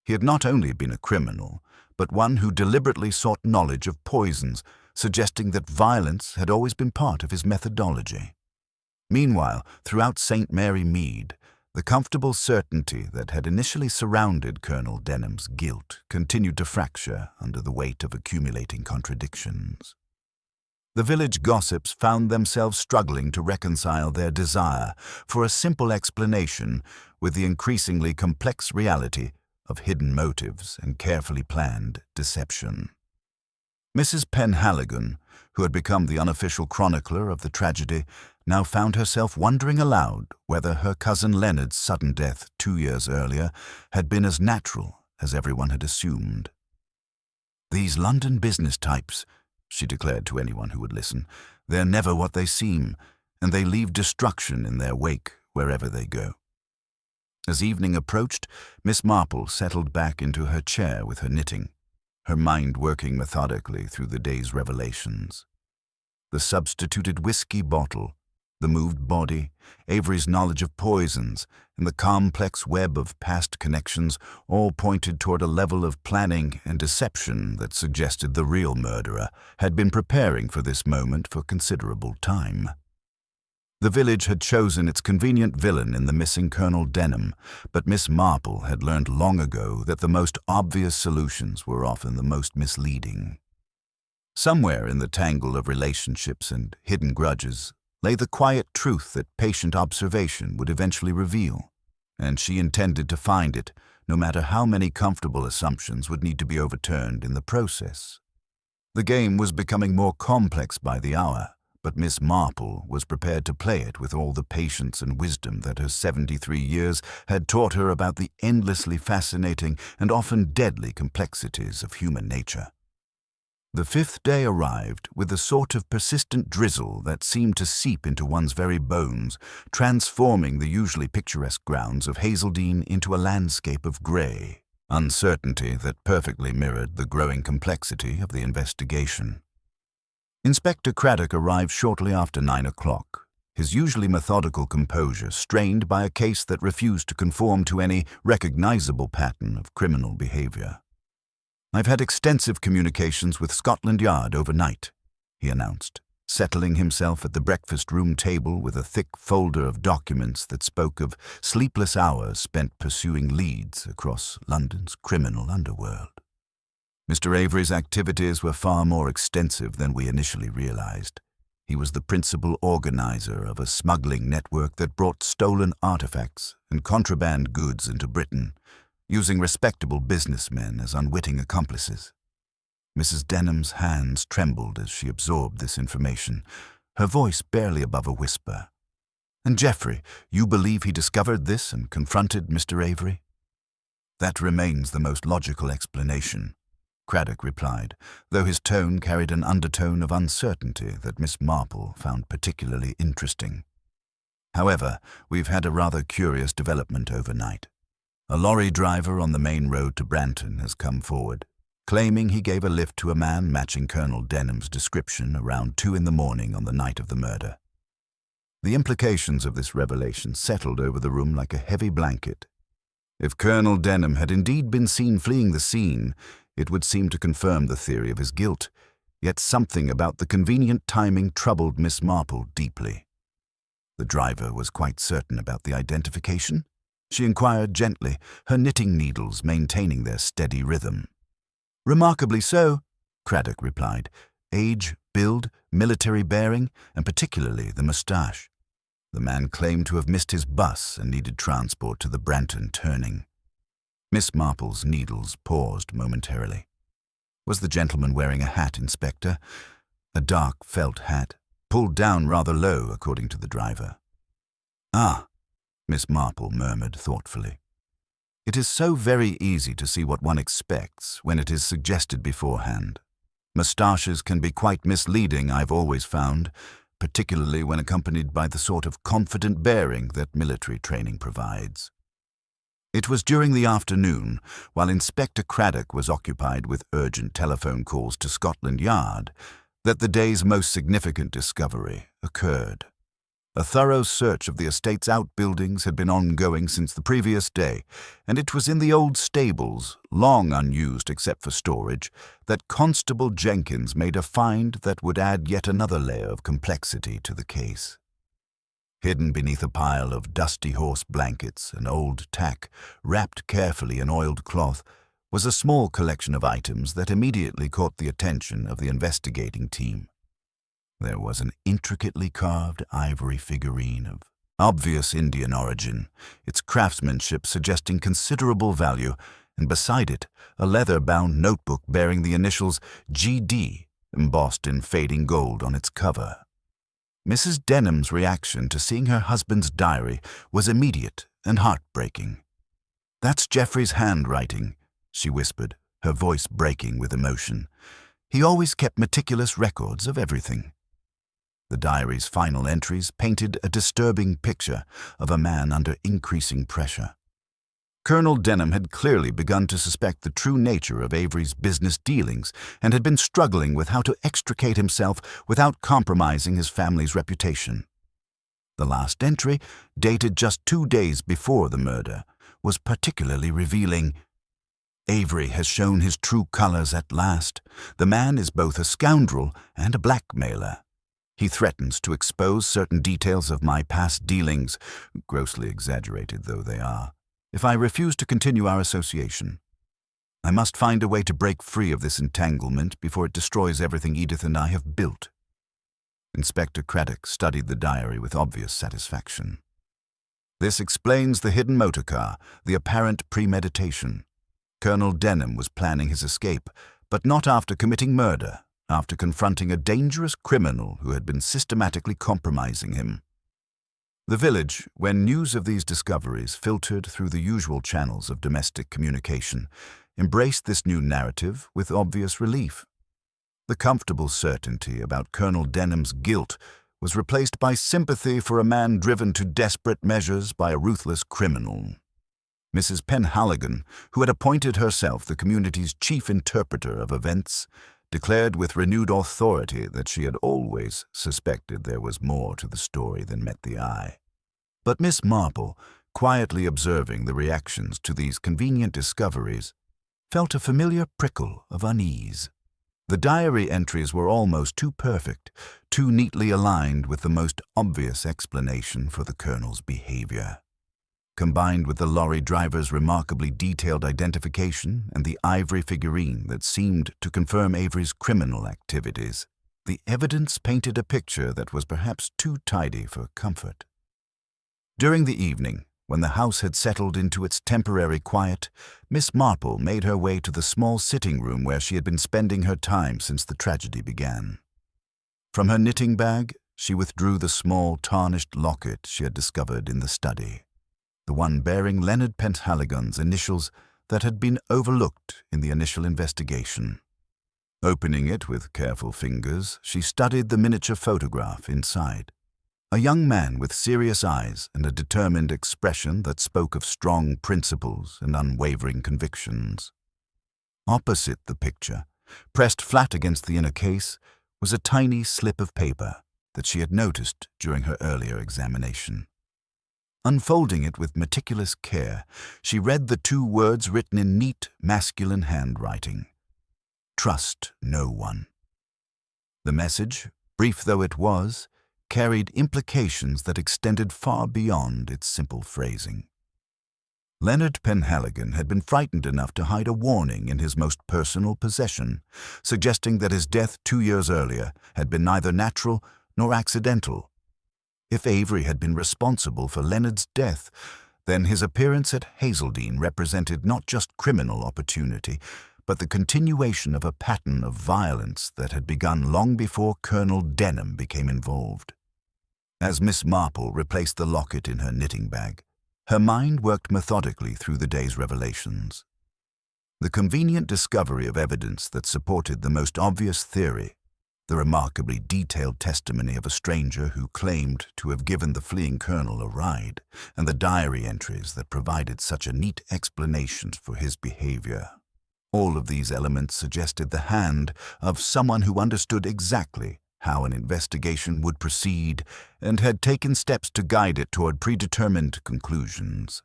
He had not only been a criminal, but one who deliberately sought knowledge of poisons, suggesting that violence had always been part of his methodology. Meanwhile, throughout St. Mary Mead, the comfortable certainty that had initially surrounded Colonel Denham's guilt continued to fracture under the weight of accumulating contradictions. The village gossips found themselves struggling to reconcile their desire for a simple explanation with the increasingly complex reality of hidden motives and carefully planned deception. Mrs. Penhaligon, who had become the unofficial chronicler of the tragedy, now found herself wondering aloud whether her cousin Leonard's sudden death 2 years earlier had been as natural as everyone had assumed. "These London business types," she declared to anyone who would listen, "they're never what they seem, and they leave destruction in their wake wherever they go." As evening approached, Miss Marple settled back into her chair with her knitting, her mind working methodically through the day's revelations. The substituted whiskey bottle, the moved body, Avery's knowledge of poisons, and the complex web of past connections all pointed toward a level of planning and deception that suggested the real murderer had been preparing for this moment for considerable time. The village had chosen its convenient villain in the missing Colonel Denham, but Miss Marple had learned long ago that the most obvious solutions were often the most misleading. Somewhere in the tangle of relationships and hidden grudges lay the quiet truth that patient observation would eventually reveal, and she intended to find it, no matter how many comfortable assumptions would need to be overturned in the process. The game was becoming more complex by the hour, but Miss Marple was prepared to play it with all the patience and wisdom that her 73 years had taught her about the endlessly fascinating and often deadly complexities of human nature. The 5th day arrived with a sort of persistent drizzle that seemed to seep into one's very bones, transforming the usually picturesque grounds of Hazeldene into a landscape of grey, uncertainty that perfectly mirrored the growing complexity of the investigation. Inspector Craddock arrived shortly after 9 o'clock, his usually methodical composure strained by a case that refused to conform to any recognizable pattern of criminal behavior. "I've had extensive communications with Scotland Yard overnight," he announced, settling himself at the breakfast room table with a thick folder of documents that spoke of sleepless hours spent pursuing leads across London's criminal underworld. Mr. Avery's activities were far more extensive than we initially realized. He was the principal organizer of a smuggling network that brought stolen artifacts and contraband goods into Britain, using respectable businessmen as unwitting accomplices. Mrs. Denham's hands trembled as she absorbed this information, her voice barely above a whisper. "And Geoffrey, you believe he discovered this and confronted Mr. Avery?" "That remains the most logical explanation," Craddock replied, though his tone carried an undertone of uncertainty that Miss Marple found particularly interesting. "However, we've had a rather curious development overnight. A lorry driver on the main road to Branton has come forward, claiming he gave a lift to a man matching Colonel Denham's description around 2 in the morning on the night of the murder." The implications of this revelation settled over the room like a heavy blanket. If Colonel Denham had indeed been seen fleeing the scene, it would seem to confirm the theory of his guilt, yet something about the convenient timing troubled Miss Marple deeply. "The driver was quite certain about the identification?" she inquired gently, her knitting needles maintaining their steady rhythm. "Remarkably so," Craddock replied. "Age, build, military bearing, and particularly the moustache. The man claimed to have missed his bus and needed transport to the Branton turning." Miss Marple's needles paused momentarily. "Was the gentleman wearing a hat, Inspector?" "A dark felt hat, pulled down rather low, according to the driver." "Ah," Miss Marple murmured thoughtfully. "It is so very easy to see what one expects when it is suggested beforehand. Moustaches can be quite misleading, I've always found, particularly when accompanied by the sort of confident bearing that military training provides." It was during the afternoon, while Inspector Craddock was occupied with urgent telephone calls to Scotland Yard, that the day's most significant discovery occurred. A thorough search of the estate's outbuildings had been ongoing since the previous day, and it was in the old stables, long unused except for storage, that Constable Jenkins made a find that would add yet another layer of complexity to the case. Hidden beneath a pile of dusty horse blankets and old tack, wrapped carefully in oiled cloth, was a small collection of items that immediately caught the attention of the investigating team. There was an intricately carved ivory figurine of obvious Indian origin, its craftsmanship suggesting considerable value, and beside it, a leather-bound notebook bearing the initials GD embossed in fading gold on its cover. Mrs. Denham's reaction to seeing her husband's diary was immediate and heartbreaking. "That's Geoffrey's handwriting," she whispered, her voice breaking with emotion. "He always kept meticulous records of everything." The diary's final entries painted a disturbing picture of a man under increasing pressure. Colonel Denham had clearly begun to suspect the true nature of Avery's business dealings and had been struggling with how to extricate himself without compromising his family's reputation. The last entry, dated just 2 days before the murder, was particularly revealing. "Avery has shown his true colors at last. The man is both a scoundrel and a blackmailer. He threatens to expose certain details of my past dealings, grossly exaggerated though they are, if I refuse to continue our association. I must find a way to break free of this entanglement before it destroys everything Edith and I have built." Inspector Craddock studied the diary with obvious satisfaction. "This explains the hidden motor car, the apparent premeditation. Colonel Denham was planning his escape, but not after committing murder, after confronting a dangerous criminal who had been systematically compromising him." The village, when news of these discoveries filtered through the usual channels of domestic communication, embraced this new narrative with obvious relief. The comfortable certainty about Colonel Denham's guilt was replaced by sympathy for a man driven to desperate measures by a ruthless criminal. Mrs. Penhaligon, who had appointed herself the community's chief interpreter of events, declared with renewed authority that she had always suspected there was more to the story than met the eye. But Miss Marple, quietly observing the reactions to these convenient discoveries, felt a familiar prickle of unease. The diary entries were almost too perfect, too neatly aligned with the most obvious explanation for the Colonel's behavior. Combined with the lorry driver's remarkably detailed identification and the ivory figurine that seemed to confirm Avery's criminal activities, the evidence painted a picture that was perhaps too tidy for comfort. During the evening, when the house had settled into its temporary quiet, Miss Marple made her way to the small sitting room where she had been spending her time since the tragedy began. From her knitting bag, she withdrew the small tarnished locket she had discovered in the study, the one bearing Leonard Penhaligon's initials that had been overlooked in the initial investigation. Opening it with careful fingers, she studied the miniature photograph inside. A young man with serious eyes and a determined expression that spoke of strong principles and unwavering convictions. Opposite the picture, pressed flat against the inner case, was a tiny slip of paper that she had noticed during her earlier examination. Unfolding it with meticulous care, she read the 2 words written in neat, masculine handwriting. "Trust no one." The message, brief though it was, carried implications that extended far beyond its simple phrasing. Leonard Penhaligon had been frightened enough to hide a warning in his most personal possession, suggesting that his death 2 years earlier had been neither natural nor accidental. If Avery had been responsible for Leonard's death, then his appearance at Hazeldene represented not just criminal opportunity, but the continuation of a pattern of violence that had begun long before Colonel Denham became involved. As Miss Marple replaced the locket in her knitting bag, her mind worked methodically through the day's revelations. The convenient discovery of evidence that supported the most obvious theory, the remarkably detailed testimony of a stranger who claimed to have given the fleeing colonel a ride, and the diary entries that provided such a neat explanation for his behavior. All of these elements suggested the hand of someone who understood exactly how an investigation would proceed, and had taken steps to guide it toward predetermined conclusions.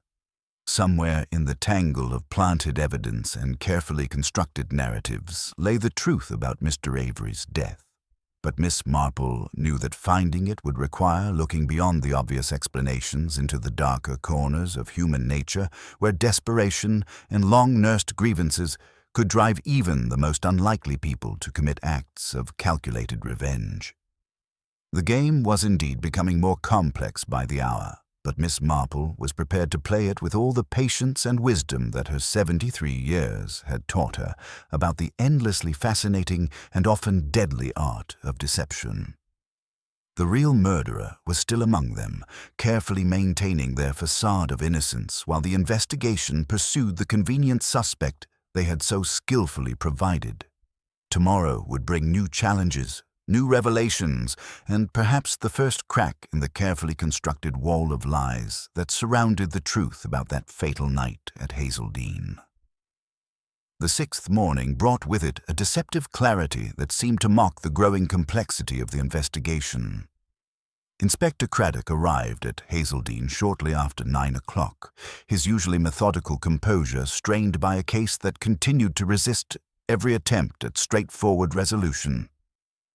Somewhere in the tangle of planted evidence and carefully constructed narratives lay the truth about Mr. Avery's death. But Miss Marple knew that finding it would require looking beyond the obvious explanations into the darker corners of human nature, where desperation and long-nursed grievances could drive even the most unlikely people to commit acts of calculated revenge. The game was indeed becoming more complex by the hour, but Miss Marple was prepared to play it with all the patience and wisdom that her 73 years had taught her about the endlessly fascinating and often deadly art of deception. The real murderer was still among them, carefully maintaining their facade of innocence while the investigation pursued the convenient suspect they had so skillfully provided. Tomorrow would bring new challenges, new revelations, and perhaps the first crack in the carefully constructed wall of lies that surrounded the truth about that fatal night at Hazeldene. The sixth morning brought with it a deceptive clarity that seemed to mock the growing complexity of the investigation. Inspector Craddock arrived at Hazeldene shortly after 9 o'clock, his usually methodical composure strained by a case that continued to resist every attempt at straightforward resolution.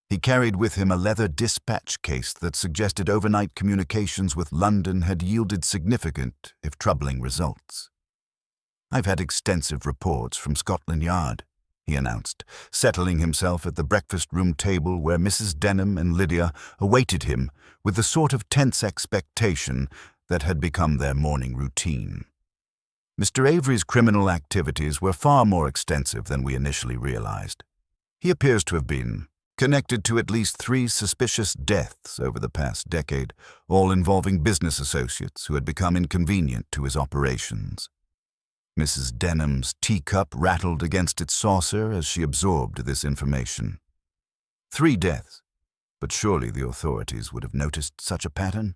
He carried with him a leather dispatch case that suggested overnight communications with London had yielded significant, if troubling, results. "I've had extensive reports from Scotland Yard," he announced, settling himself at the breakfast-room table where Mrs. Denham and Lydia awaited him with the sort of tense expectation that had become their morning routine. "Mr. Avery's criminal activities were far more extensive than we initially realized. He appears to have been connected to at least 3 suspicious deaths over the past decade, all involving business associates who had become inconvenient to his operations." Mrs. Denham's teacup rattled against its saucer as she absorbed this information. 3 deaths, but surely the authorities would have noticed such a pattern?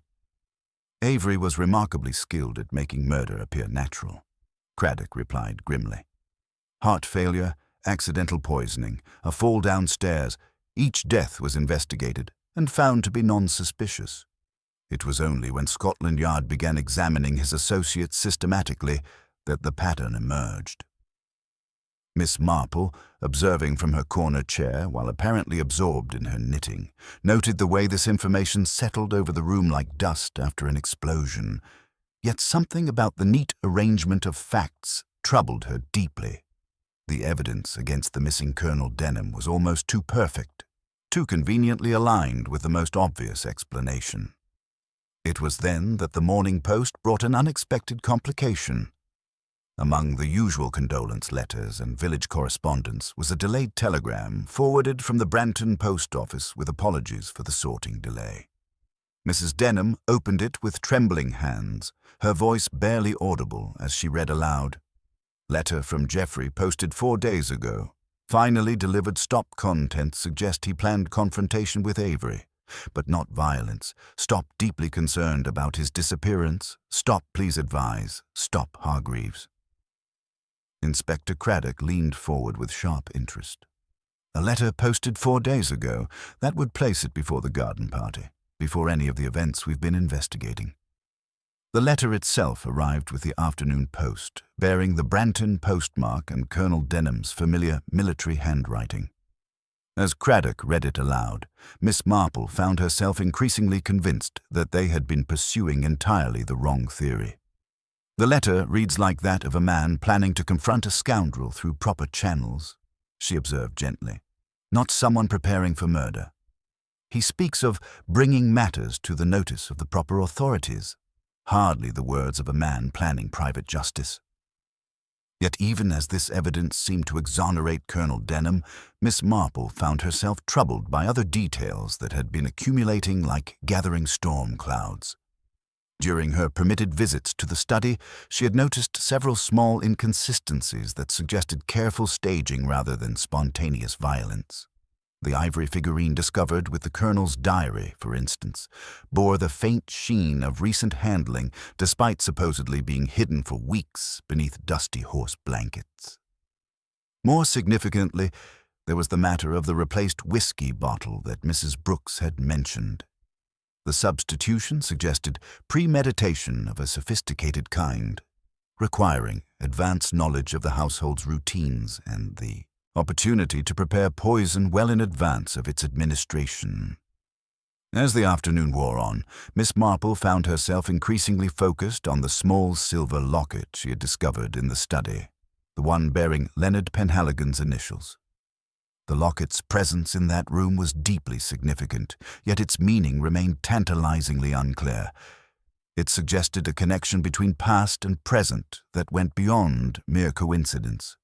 Avery was remarkably skilled at making murder appear natural, Craddock replied grimly. Heart failure, accidental poisoning, a fall downstairs, each death was investigated and found to be non-suspicious. It was only when Scotland Yard began examining his associates systematically that the pattern emerged. Miss Marple, observing from her corner chair while apparently absorbed in her knitting, noted the way this information settled over the room like dust after an explosion. Yet something about the neat arrangement of facts troubled her deeply. The evidence against the missing Colonel Denham was almost too perfect, too conveniently aligned with the most obvious explanation. It was then that the Morning Post brought an unexpected complication. Among the usual condolence letters and village correspondence was a delayed telegram forwarded from the Branton post office with apologies for the sorting delay. Mrs. Denham opened it with trembling hands, her voice barely audible as she read aloud. "Letter from Geoffrey posted 4 days ago. Finally delivered. Stop contents suggest he planned confrontation with Avery, but not violence. Stop deeply concerned about his disappearance. Stop please advise. Stop Hargreaves." Inspector Craddock leaned forward with sharp interest. A letter posted 4 days ago. That would place it before the garden party, before any of the events we've been investigating. The letter itself arrived with the afternoon post, bearing the Branton postmark and Colonel Denham's familiar military handwriting. As Craddock read it aloud, Miss Marple found herself increasingly convinced that they had been pursuing entirely the wrong theory. "The letter reads like that of a man planning to confront a scoundrel through proper channels," she observed gently, "not someone preparing for murder. He speaks of bringing matters to the notice of the proper authorities. Hardly the words of a man planning private justice." Yet even as this evidence seemed to exonerate Colonel Denham, Miss Marple found herself troubled by other details that had been accumulating like gathering storm clouds. During her permitted visits to the study, she had noticed several small inconsistencies that suggested careful staging rather than spontaneous violence. The ivory figurine discovered with the Colonel's diary, for instance, bore the faint sheen of recent handling despite supposedly being hidden for weeks beneath dusty horse blankets. More significantly, There was the matter of the replaced whiskey bottle that Mrs. Brooks had mentioned. The substitution suggested premeditation of a sophisticated kind, requiring advanced knowledge of the household's routines and the opportunity to prepare poison well in advance of its administration. As the afternoon wore on, Miss Marple found herself increasingly focused on the small silver locket she had discovered in the study, the one bearing Leonard Penhaligon's initials. The locket's presence in that room was deeply significant, yet its meaning remained tantalizingly unclear. It suggested a connection between past and present that went beyond mere coincidence.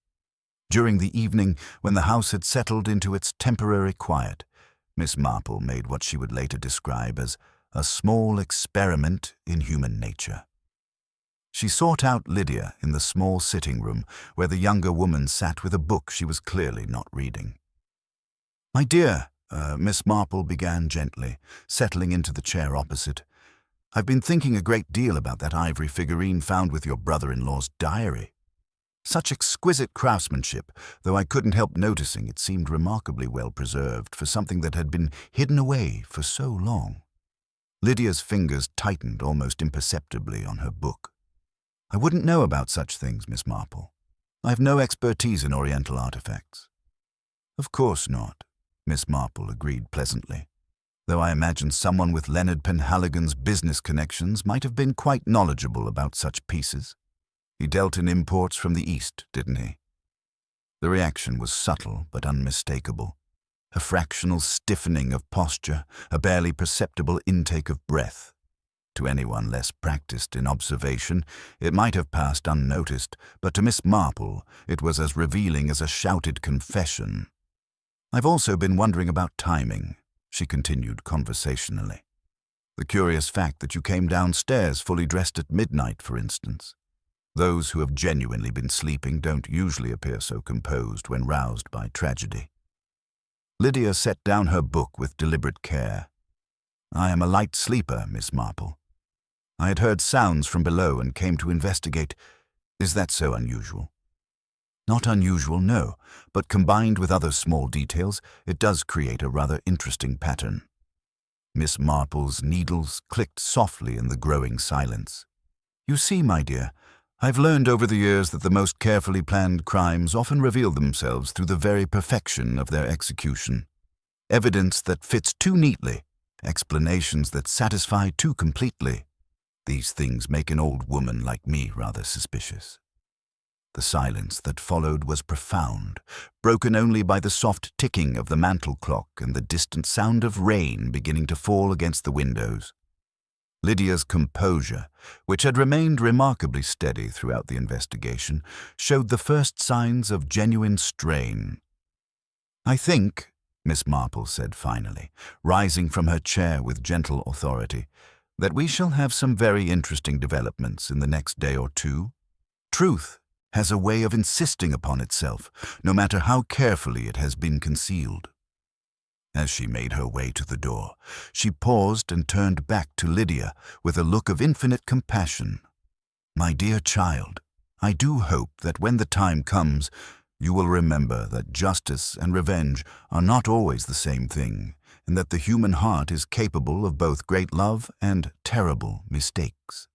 During the evening, when the house had settled into its temporary quiet, Miss Marple made what she would later describe as a small experiment in human nature. She sought out Lydia in the small sitting room where the younger woman sat with a book she was clearly not reading. "My dear," Miss Marple began gently, settling into the chair opposite, "I've been thinking a great deal about that ivory figurine found with your brother-in-law's diary. Such exquisite craftsmanship, though I couldn't help noticing it seemed remarkably well preserved for something that had been hidden away for so long." Lydia's fingers tightened almost imperceptibly on her book. "I wouldn't know about such things, Miss Marple. I have no expertise in Oriental artifacts." "Of course not," Miss Marple agreed pleasantly, "though I imagine someone with Leonard Penhaligon's business connections might have been quite knowledgeable about such pieces. He dealt in imports from the East, didn't he?" The reaction was subtle but unmistakable. A fractional stiffening of posture, a barely perceptible intake of breath. To anyone less practiced in observation, it might have passed unnoticed, but to Miss Marple it was as revealing as a shouted confession. "I've also been wondering about timing," she continued conversationally. "The curious fact that you came downstairs fully dressed at midnight, for instance. Those who have genuinely been sleeping don't usually appear so composed when roused by tragedy." Lydia set down her book with deliberate care. "I am a light sleeper, Miss Marple. I had heard sounds from below and came to investigate. Is that so unusual?" "Not unusual, no, but combined with other small details, it does create a rather interesting pattern." Miss Marple's needles clicked softly in the growing silence. "You see, my dear, I've learned over the years that the most carefully planned crimes often reveal themselves through the very perfection of their execution. Evidence that fits too neatly, explanations that satisfy too completely. These things make an old woman like me rather suspicious." The silence that followed was profound, broken only by the soft ticking of the mantel clock and the distant sound of rain beginning to fall against the windows. Lydia's composure, which had remained remarkably steady throughout the investigation, showed the first signs of genuine strain. "I think," Miss Marple said finally, rising from her chair with gentle authority, "that we shall have some very interesting developments in the next day or two. Truth has a way of insisting upon itself, no matter how carefully it has been concealed." As she made her way to the door, she paused and turned back to Lydia with a look of infinite compassion. "My dear child, I do hope that when the time comes, you will remember that justice and revenge are not always the same thing, and that the human heart is capable of both great love and terrible mistakes."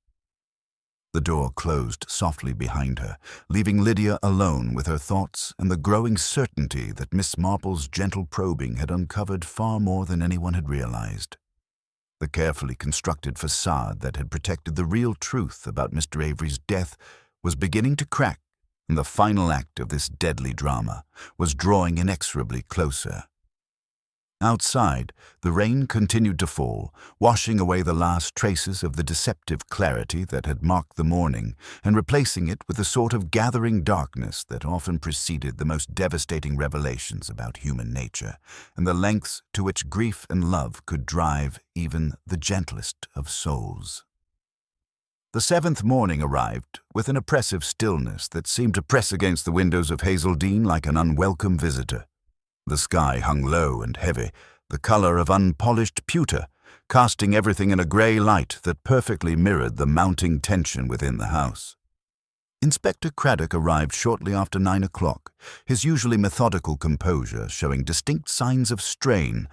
The door closed softly behind her, leaving Lydia alone with her thoughts and the growing certainty that Miss Marple's gentle probing had uncovered far more than anyone had realized. The carefully constructed facade that had protected the real truth about Mr. Avery's death was beginning to crack, and the final act of this deadly drama was drawing inexorably closer. Outside, the rain continued to fall, washing away the last traces of the deceptive clarity that had marked the morning and replacing it with the sort of gathering darkness that often preceded the most devastating revelations about human nature and the lengths to which grief and love could drive even the gentlest of souls. The seventh morning arrived with an oppressive stillness that seemed to press against the windows of Hazeldene like an unwelcome visitor. The sky hung low and heavy, the color of unpolished pewter, casting everything in a gray light that perfectly mirrored the mounting tension within the house. Inspector Craddock arrived shortly after 9 o'clock, his usually methodical composure showing distinct signs of strain,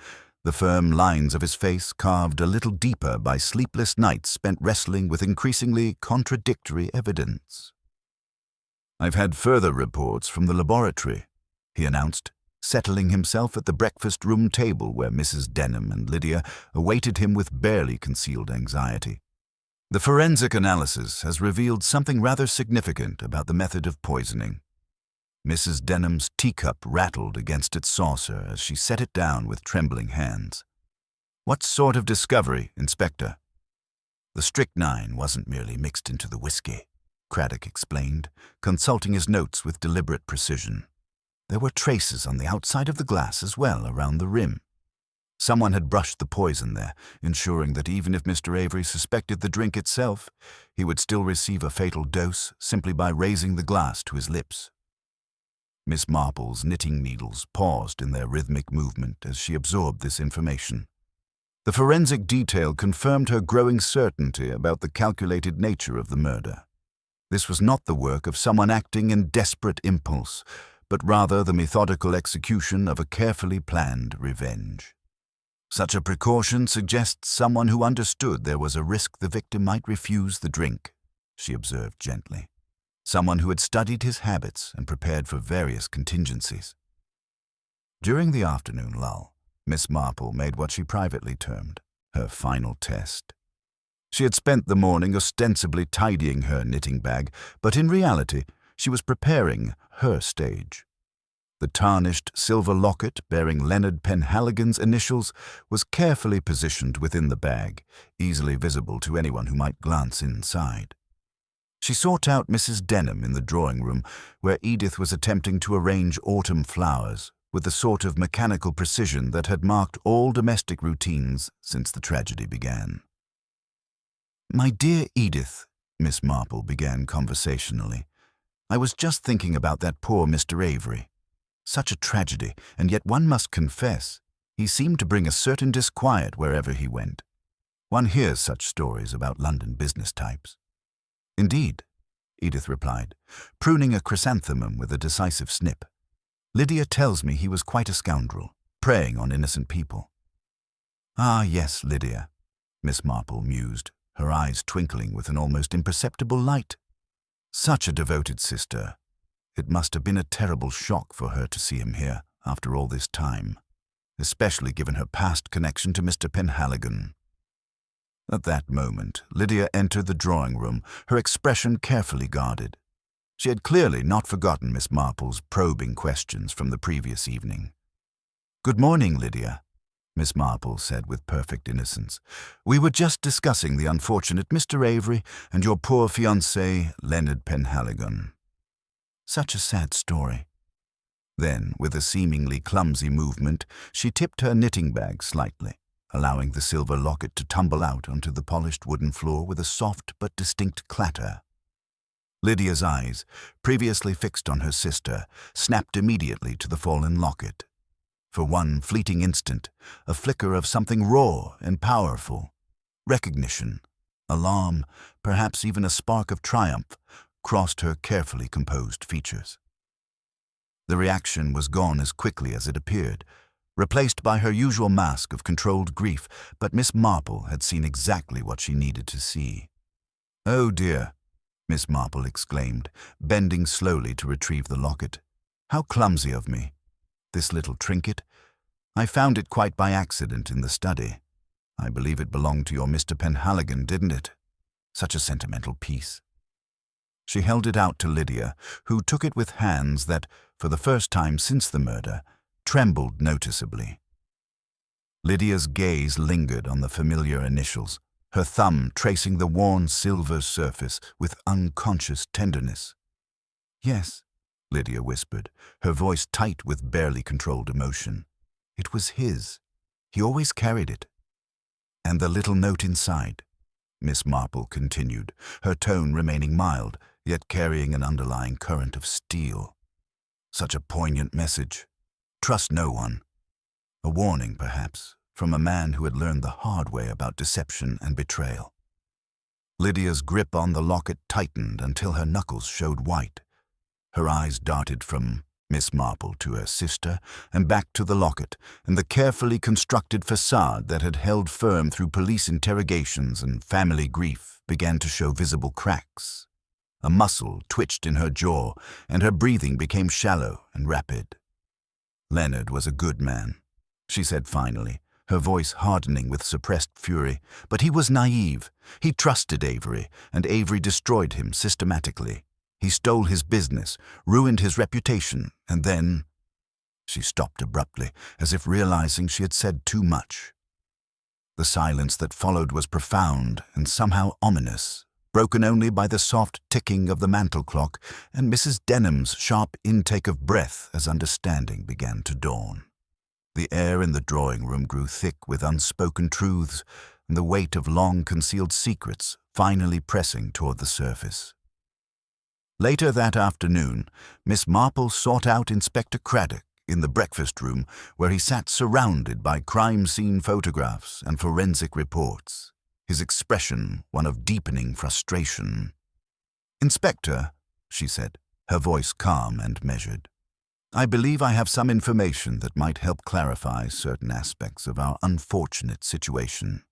the firm lines of his face carved a little deeper by sleepless nights spent wrestling with increasingly contradictory evidence. "I've had further reports from the laboratory," he announced, settling himself at the breakfast room table where Mrs. Denham and Lydia awaited him with barely concealed anxiety. "The forensic analysis has revealed something rather significant about the method of poisoning." Mrs. Denham's teacup rattled against its saucer as she set it down with trembling hands. "What sort of discovery, Inspector?" "The strychnine wasn't merely mixed into the whiskey," Craddock explained, consulting his notes with deliberate precision. "There were traces on the outside of the glass as well around the rim. Someone had brushed the poison there, ensuring that even if Mr. Avery suspected the drink itself, he would still receive a fatal dose simply by raising the glass to his lips." Miss Marple's knitting needles paused in their rhythmic movement as she absorbed this information. The forensic detail confirmed her growing certainty about the calculated nature of the murder. This was not the work of someone acting in desperate impulse, but rather the methodical execution of a carefully planned revenge. "Such a precaution suggests someone who understood there was a risk the victim might refuse the drink," she observed gently. "Someone who had studied his habits and prepared for various contingencies." During the afternoon lull, Miss Marple made what she privately termed her final test. She had spent the morning ostensibly tidying her knitting bag, but in reality she was preparing her stage. The tarnished silver locket bearing Leonard Penhaligon's initials was carefully positioned within the bag, easily visible to anyone who might glance inside. She sought out Mrs. Denham in the drawing-room, where Edith was attempting to arrange autumn flowers with the sort of mechanical precision that had marked all domestic routines since the tragedy began. "My dear Edith," Miss Marple began conversationally, "I was just thinking about that poor Mr. Avery. Such a tragedy, and yet one must confess, he seemed to bring a certain disquiet wherever he went. One hears such stories about London business types." "Indeed," Edith replied, pruning a chrysanthemum with a decisive snip. "Lydia tells me he was quite a scoundrel, preying on innocent people." "Ah, yes, Lydia," Miss Marple mused, her eyes twinkling with an almost imperceptible light. "Such a devoted sister. It must have been a terrible shock for her to see him here after all this time, especially given her past connection to Mr. Penhaligon." At that moment, Lydia entered the drawing-room, her expression carefully guarded. She had clearly not forgotten Miss Marple's probing questions from the previous evening. "Good morning, Lydia," Miss Marple said with perfect innocence. "We were just discussing the unfortunate Mr. Avery and your poor fiancé, Leonard Penhaligon. Such a sad story." Then, with a seemingly clumsy movement, she tipped her knitting bag slightly, allowing the silver locket to tumble out onto the polished wooden floor with a soft but distinct clatter. Lydia's eyes, previously fixed on her sister, snapped immediately to the fallen locket. For one fleeting instant, a flicker of something raw and powerful, recognition, alarm, perhaps even a spark of triumph, crossed her carefully composed features. The reaction was gone as quickly as it appeared, replaced by her usual mask of controlled grief, but Miss Marple had seen exactly what she needed to see. "Oh dear," Miss Marple exclaimed, bending slowly to retrieve the locket. "How clumsy of me. This little trinket. I found it quite by accident in the study. I believe it belonged to your Mr. Penhaligon, didn't it? Such a sentimental piece." She held it out to Lydia, who took it with hands that, for the first time since the murder, trembled noticeably. Lydia's gaze lingered on the familiar initials, her thumb tracing the worn silver surface with unconscious tenderness. "Yes," Lydia whispered, her voice tight with barely controlled emotion. "It was his. He always carried it." "And the little note inside," Miss Marple continued, her tone remaining mild, yet carrying an underlying current of steel. "Such a poignant message. Trust no one. A warning, perhaps, from a man who had learned the hard way about deception and betrayal." Lydia's grip on the locket tightened until her knuckles showed white. Her eyes darted from Miss Marple to her sister and back to the locket and the carefully constructed facade that had held firm through police interrogations and family grief began to show visible cracks. A muscle twitched in her jaw, and her breathing became shallow and rapid. "Leonard was a good man," she said finally, her voice hardening with suppressed fury. "But he was naive. He trusted Avery, and Avery destroyed him systematically. He stole his business, ruined his reputation, and then—" She stopped abruptly, as if realizing she had said too much. The silence that followed was profound and somehow ominous, broken only by the soft ticking of the mantel clock and Mrs. Denham's sharp intake of breath as understanding began to dawn. The air in the drawing-room grew thick with unspoken truths and the weight of long-concealed secrets finally pressing toward the surface. Later that afternoon, Miss Marple sought out Inspector Craddock in the breakfast room, where he sat surrounded by crime scene photographs and forensic reports, his expression one of deepening frustration. "Inspector," she said, her voice calm and measured, "I believe I have some information that might help clarify certain aspects of our unfortunate situation."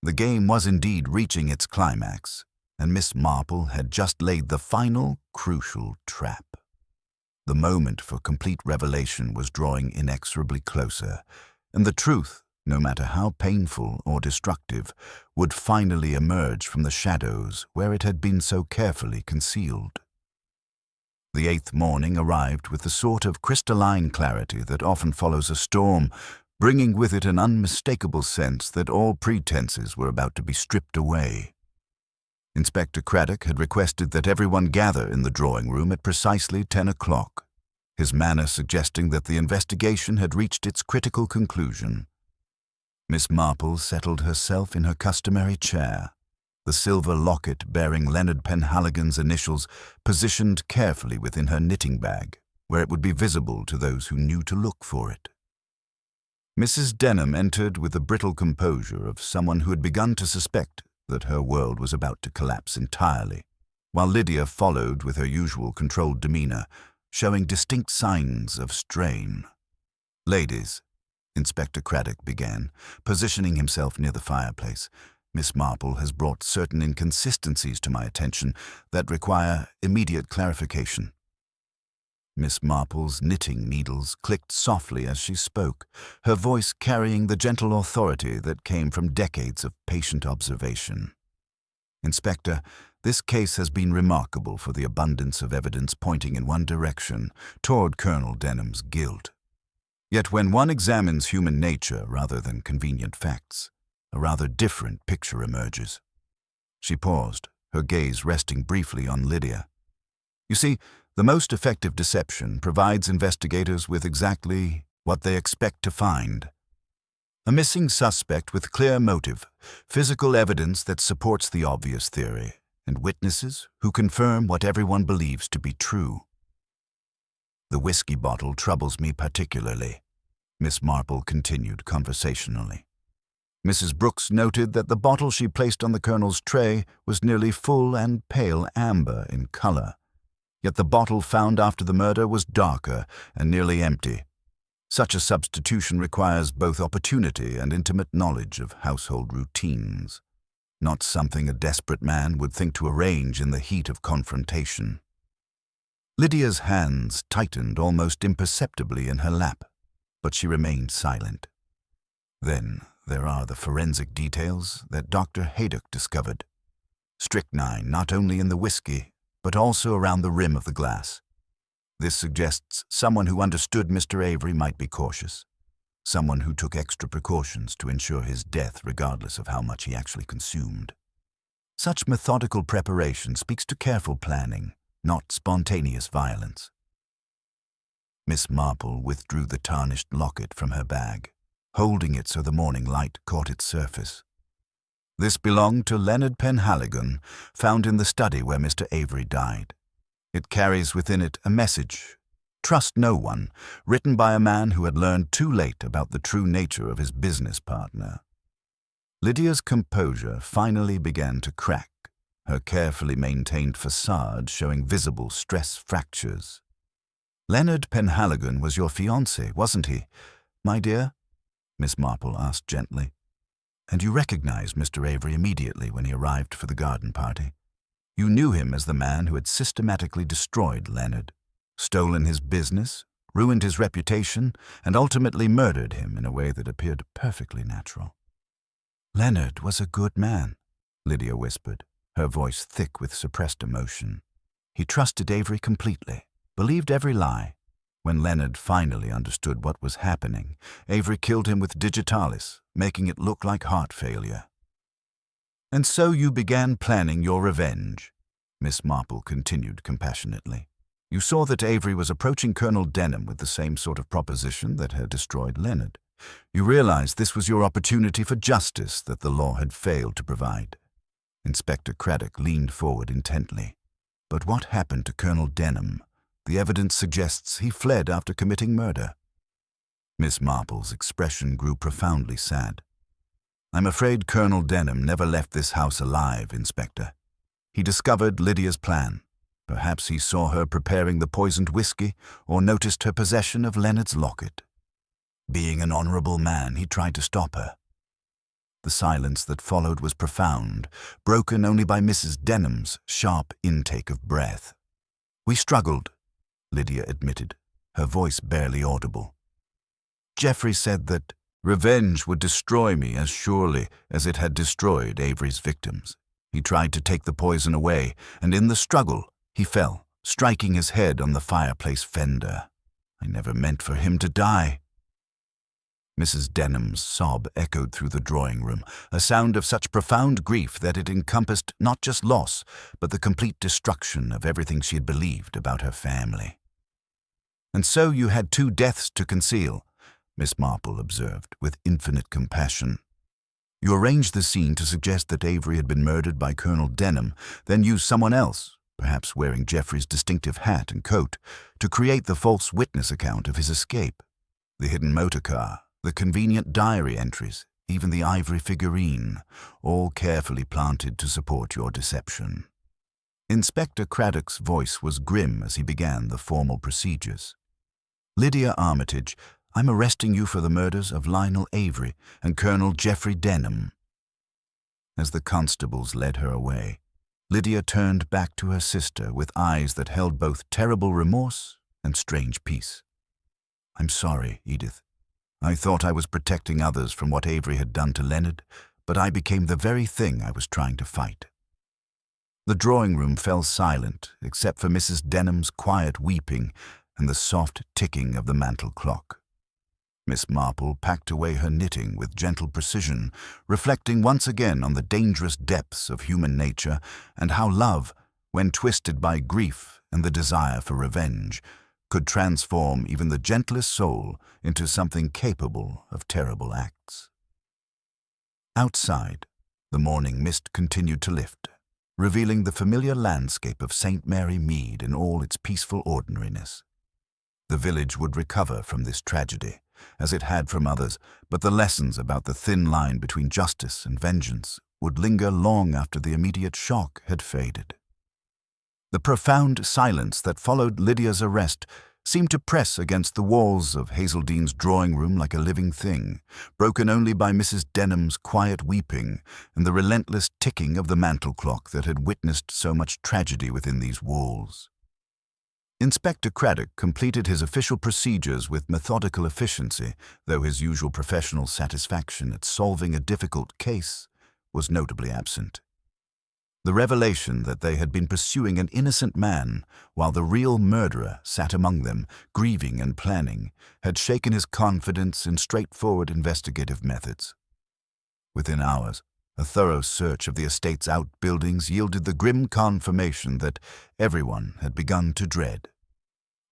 The game was indeed reaching its climax, and Miss Marple had just laid the final, crucial trap. The moment for complete revelation was drawing inexorably closer, and the truth, no matter how painful or destructive, would finally emerge from the shadows where it had been so carefully concealed. The 8th morning arrived with the sort of crystalline clarity that often follows a storm, bringing with it an unmistakable sense that all pretenses were about to be stripped away. Inspector Craddock had requested that everyone gather in the drawing-room at precisely 10 o'clock, his manner suggesting that the investigation had reached its critical conclusion. Miss Marple settled herself in her customary chair, the silver locket bearing Leonard Penhaligon's initials positioned carefully within her knitting bag, where it would be visible to those who knew to look for it. Mrs. Denham entered with the brittle composure of someone who had begun to suspect that her world was about to collapse entirely, while Lydia followed with her usual controlled demeanor, showing distinct signs of strain. "Ladies," Inspector Craddock began, positioning himself near the fireplace, "Miss Marple has brought certain inconsistencies to my attention that require immediate clarification." Miss Marple's knitting needles clicked softly as she spoke, her voice carrying the gentle authority that came from decades of patient observation. "Inspector, this case has been remarkable for the abundance of evidence pointing in one direction, toward Colonel Denham's guilt. Yet when one examines human nature rather than convenient facts, a rather different picture emerges." She paused, her gaze resting briefly on Lydia. "You see, the most effective deception provides investigators with exactly what they expect to find. A missing suspect with clear motive, physical evidence that supports the obvious theory, and witnesses who confirm what everyone believes to be true. The whiskey bottle troubles me particularly," Miss Marple continued conversationally. Mrs. Brooks noted that the bottle she placed on the Colonel's tray was nearly full and pale amber in color. Yet the bottle found after the murder was darker and nearly empty. Such a substitution requires both opportunity and intimate knowledge of household routines, not something a desperate man would think to arrange in the heat of confrontation. Lydia's hands tightened almost imperceptibly in her lap, but she remained silent. "Then there are the forensic details that Dr. Haydock discovered. Strychnine not only in the whiskey, but also around the rim of the glass. This suggests someone who understood Mr. Avery might be cautious, someone who took extra precautions to ensure his death regardless of how much he actually consumed. Such methodical preparation speaks to careful planning, not spontaneous violence." Miss Marple withdrew the tarnished locket from her bag, holding it so the morning light caught its surface. This belonged to Leonard Penhaligon, found in the study where Mr. Avery died. It carries within it a message, "Trust no one," written by a man who had learned too late about the true nature of his business partner. Lydia's composure finally began to crack, her carefully maintained facade showing visible stress fractures. "Leonard Penhaligon was your fiancé, wasn't he, my dear?" Miss Marple asked gently. "And you recognized Mr. Avery immediately when he arrived for the garden party. You knew him as the man who had systematically destroyed Leonard, stolen his business, ruined his reputation, and ultimately murdered him in a way that appeared perfectly natural." "Leonard was a good man," Lydia whispered, her voice thick with suppressed emotion. "He trusted Avery completely, believed every lie. When Leonard finally understood what was happening, Avery killed him with digitalis, making it look like heart failure." "And so you began planning your revenge," Miss Marple continued compassionately. "You saw that Avery was approaching Colonel Denham with the same sort of proposition that had destroyed Leonard. You realized this was your opportunity for justice that the law had failed to provide." Inspector Craddock leaned forward intently. "But what happened to Colonel Denham? The evidence suggests he fled after committing murder." Miss Marple's expression grew profoundly sad. "I'm afraid Colonel Denham never left this house alive, Inspector. He discovered Lydia's plan. Perhaps he saw her preparing the poisoned whiskey or noticed her possession of Leonard's locket. Being an honorable man, he tried to stop her." The silence that followed was profound, broken only by Mrs. Denham's sharp intake of breath. "We struggled," Lydia admitted, her voice barely audible. "Geoffrey said that revenge would destroy me as surely as it had destroyed Avery's victims. He tried to take the poison away, and in the struggle, he fell, striking his head on the fireplace fender. I never meant for him to die." Mrs. Denham's sob echoed through the drawing room, a sound of such profound grief that it encompassed not just loss, but the complete destruction of everything she had believed about her family. "And so you had 2 deaths to conceal," Miss Marple observed, with infinite compassion. "You arranged the scene to suggest that Avery had been murdered by Colonel Denham, then used someone else, perhaps wearing Geoffrey's distinctive hat and coat, to create the false witness account of his escape. The hidden motor car, the convenient diary entries, even the ivory figurine, all carefully planted to support your deception." Inspector Craddock's voice was grim as he began the formal procedures. "Lydia Armitage, I'm arresting you for the murders of Lionel Avery and Colonel Geoffrey Denham." As the constables led her away, Lydia turned back to her sister with eyes that held both terrible remorse and strange peace. "I'm sorry, Edith. I thought I was protecting others from what Avery had done to Leonard, but I became the very thing I was trying to fight." The drawing room fell silent, except for Mrs. Denham's quiet weeping and the soft ticking of the mantel clock. Miss Marple packed away her knitting with gentle precision, reflecting once again on the dangerous depths of human nature and how love, when twisted by grief and the desire for revenge, could transform even the gentlest soul into something capable of terrible acts. Outside, the morning mist continued to lift, revealing the familiar landscape of St. Mary Mead in all its peaceful ordinariness. The village would recover from this tragedy, as it had from others, but the lessons about the thin line between justice and vengeance would linger long after the immediate shock had faded. The profound silence that followed Lydia's arrest seemed to press against the walls of Hazeldene's drawing room like a living thing, broken only by Mrs. Denham's quiet weeping and the relentless ticking of the mantel clock that had witnessed so much tragedy within these walls. Inspector Craddock completed his official procedures with methodical efficiency, though his usual professional satisfaction at solving a difficult case was notably absent. The revelation that they had been pursuing an innocent man while the real murderer sat among them, grieving and planning, had shaken his confidence in straightforward investigative methods. Within hours, a thorough search of the estate's outbuildings yielded the grim confirmation that everyone had begun to dread.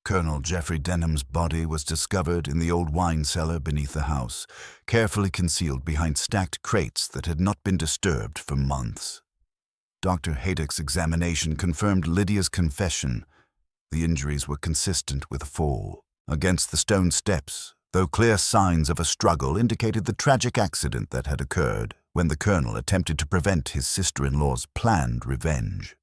Colonel Geoffrey Denham's body was discovered in the old wine cellar beneath the house, carefully concealed behind stacked crates that had not been disturbed for months. Dr. Haydock's examination confirmed Lydia's confession. The injuries were consistent with a fall against the stone steps, though clear signs of a struggle indicated the tragic accident that had occurred when the Colonel attempted to prevent his sister-in-law's planned revenge.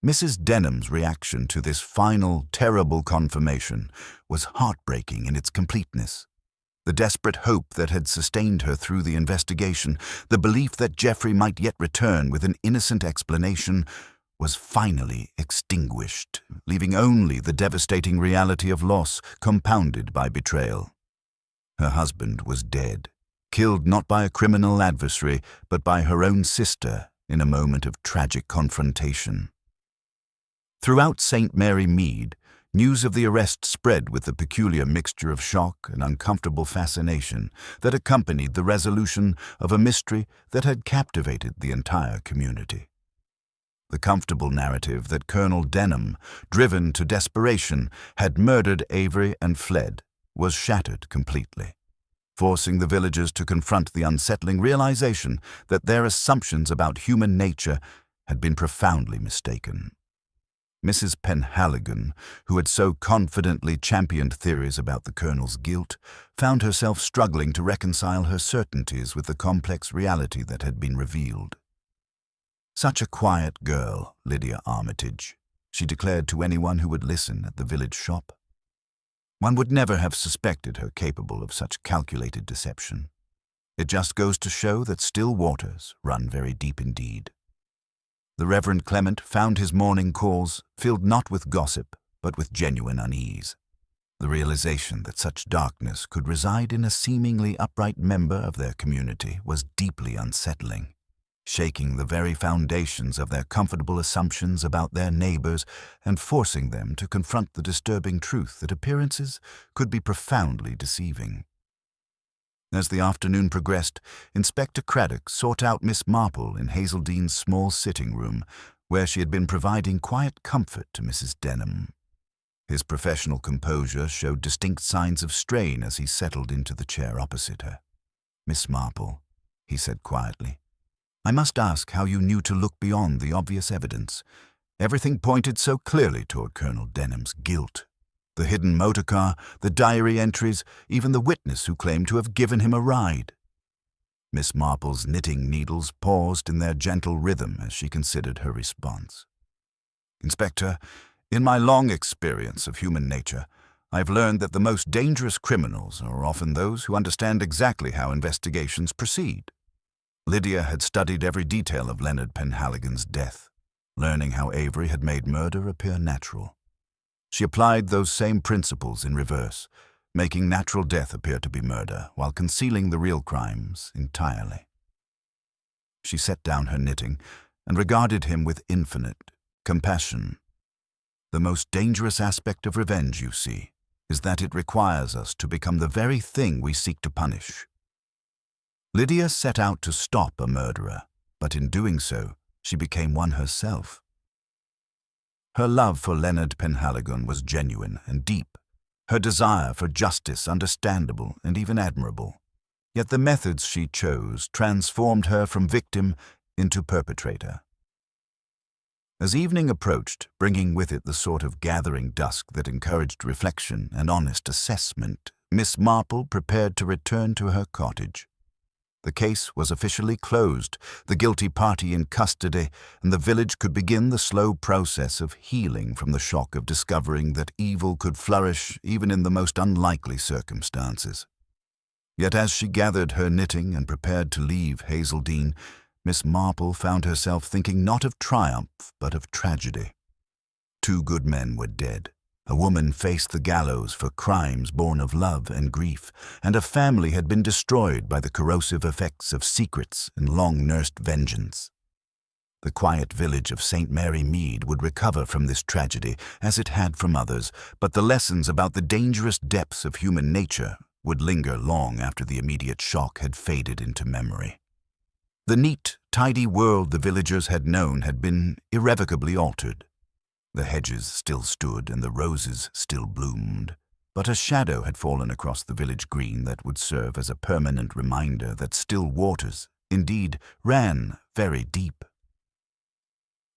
Mrs. Denham's reaction to this final, terrible confirmation was heartbreaking in its completeness. The desperate hope that had sustained her through the investigation, the belief that Geoffrey might yet return with an innocent explanation, was finally extinguished, leaving only the devastating reality of loss compounded by betrayal. Her husband was dead, killed not by a criminal adversary, but by her own sister in a moment of tragic confrontation. Throughout St. Mary Mead, news of the arrest spread with the peculiar mixture of shock and uncomfortable fascination that accompanied the resolution of a mystery that had captivated the entire community. The comfortable narrative that Colonel Denham, driven to desperation, had murdered Avery and fled was shattered completely, forcing the villagers to confront the unsettling realization that their assumptions about human nature had been profoundly mistaken. Mrs. Penhaligon, who had so confidently championed theories about the Colonel's guilt, found herself struggling to reconcile her certainties with the complex reality that had been revealed. "Such a quiet girl, Lydia Armitage," she declared to anyone who would listen at the village shop. "One would never have suspected her capable of such calculated deception. It just goes to show that still waters run very deep indeed." The Reverend Clement found his morning calls filled not with gossip, but with genuine unease. The realization that such darkness could reside in a seemingly upright member of their community was deeply unsettling, shaking the very foundations of their comfortable assumptions about their neighbours and forcing them to confront the disturbing truth that appearances could be profoundly deceiving. As the afternoon progressed, Inspector Craddock sought out Miss Marple in Hazeldene's small sitting room, where she had been providing quiet comfort to Mrs. Denham. His professional composure showed distinct signs of strain as he settled into the chair opposite her. "Miss Marple," he said quietly, "I must ask how you knew to look beyond the obvious evidence. Everything pointed so clearly toward Colonel Denham's guilt. The hidden motor car, the diary entries, even the witness who claimed to have given him a ride." Miss Marple's knitting needles paused in their gentle rhythm as she considered her response. "Inspector, in my long experience of human nature, I've learned that the most dangerous criminals are often those who understand exactly how investigations proceed. Lydia had studied every detail of Leonard Penhaligon's death, learning how Avery had made murder appear natural. She applied those same principles in reverse, making natural death appear to be murder while concealing the real crimes entirely." She set down her knitting and regarded him with infinite compassion. "The most dangerous aspect of revenge, you see, is that it requires us to become the very thing we seek to punish. Lydia set out to stop a murderer, but in doing so, she became one herself. Her love for Leonard Penhaligon was genuine and deep, her desire for justice understandable and even admirable. Yet the methods she chose transformed her from victim into perpetrator. As evening approached, bringing with it the sort of gathering dusk that encouraged reflection and honest assessment, Miss Marple prepared to return to her cottage. The case was officially closed, the guilty party in custody, and the village could begin the slow process of healing from the shock of discovering that evil could flourish even in the most unlikely circumstances. Yet as she gathered her knitting and prepared to leave Hazeldene, Miss Marple found herself thinking not of triumph, but of tragedy. 2 good men were dead. A woman faced the gallows for crimes born of love and grief, and a family had been destroyed by the corrosive effects of secrets and long-nursed vengeance. The quiet village of St. Mary Mead would recover from this tragedy as it had from others, but the lessons about the dangerous depths of human nature would linger long after the immediate shock had faded into memory. The neat, tidy world the villagers had known had been irrevocably altered. The hedges still stood and the roses still bloomed, but a shadow had fallen across the village green that would serve as a permanent reminder that still waters, indeed, ran very deep.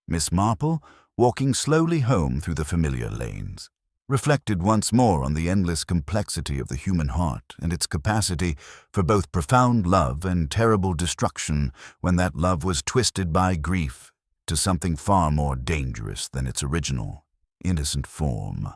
Miss Marple, walking slowly home through the familiar lanes, reflected once more on the endless complexity of the human heart and its capacity for both profound love and terrible destruction when that love was twisted by grief to something far more dangerous than its original, innocent form.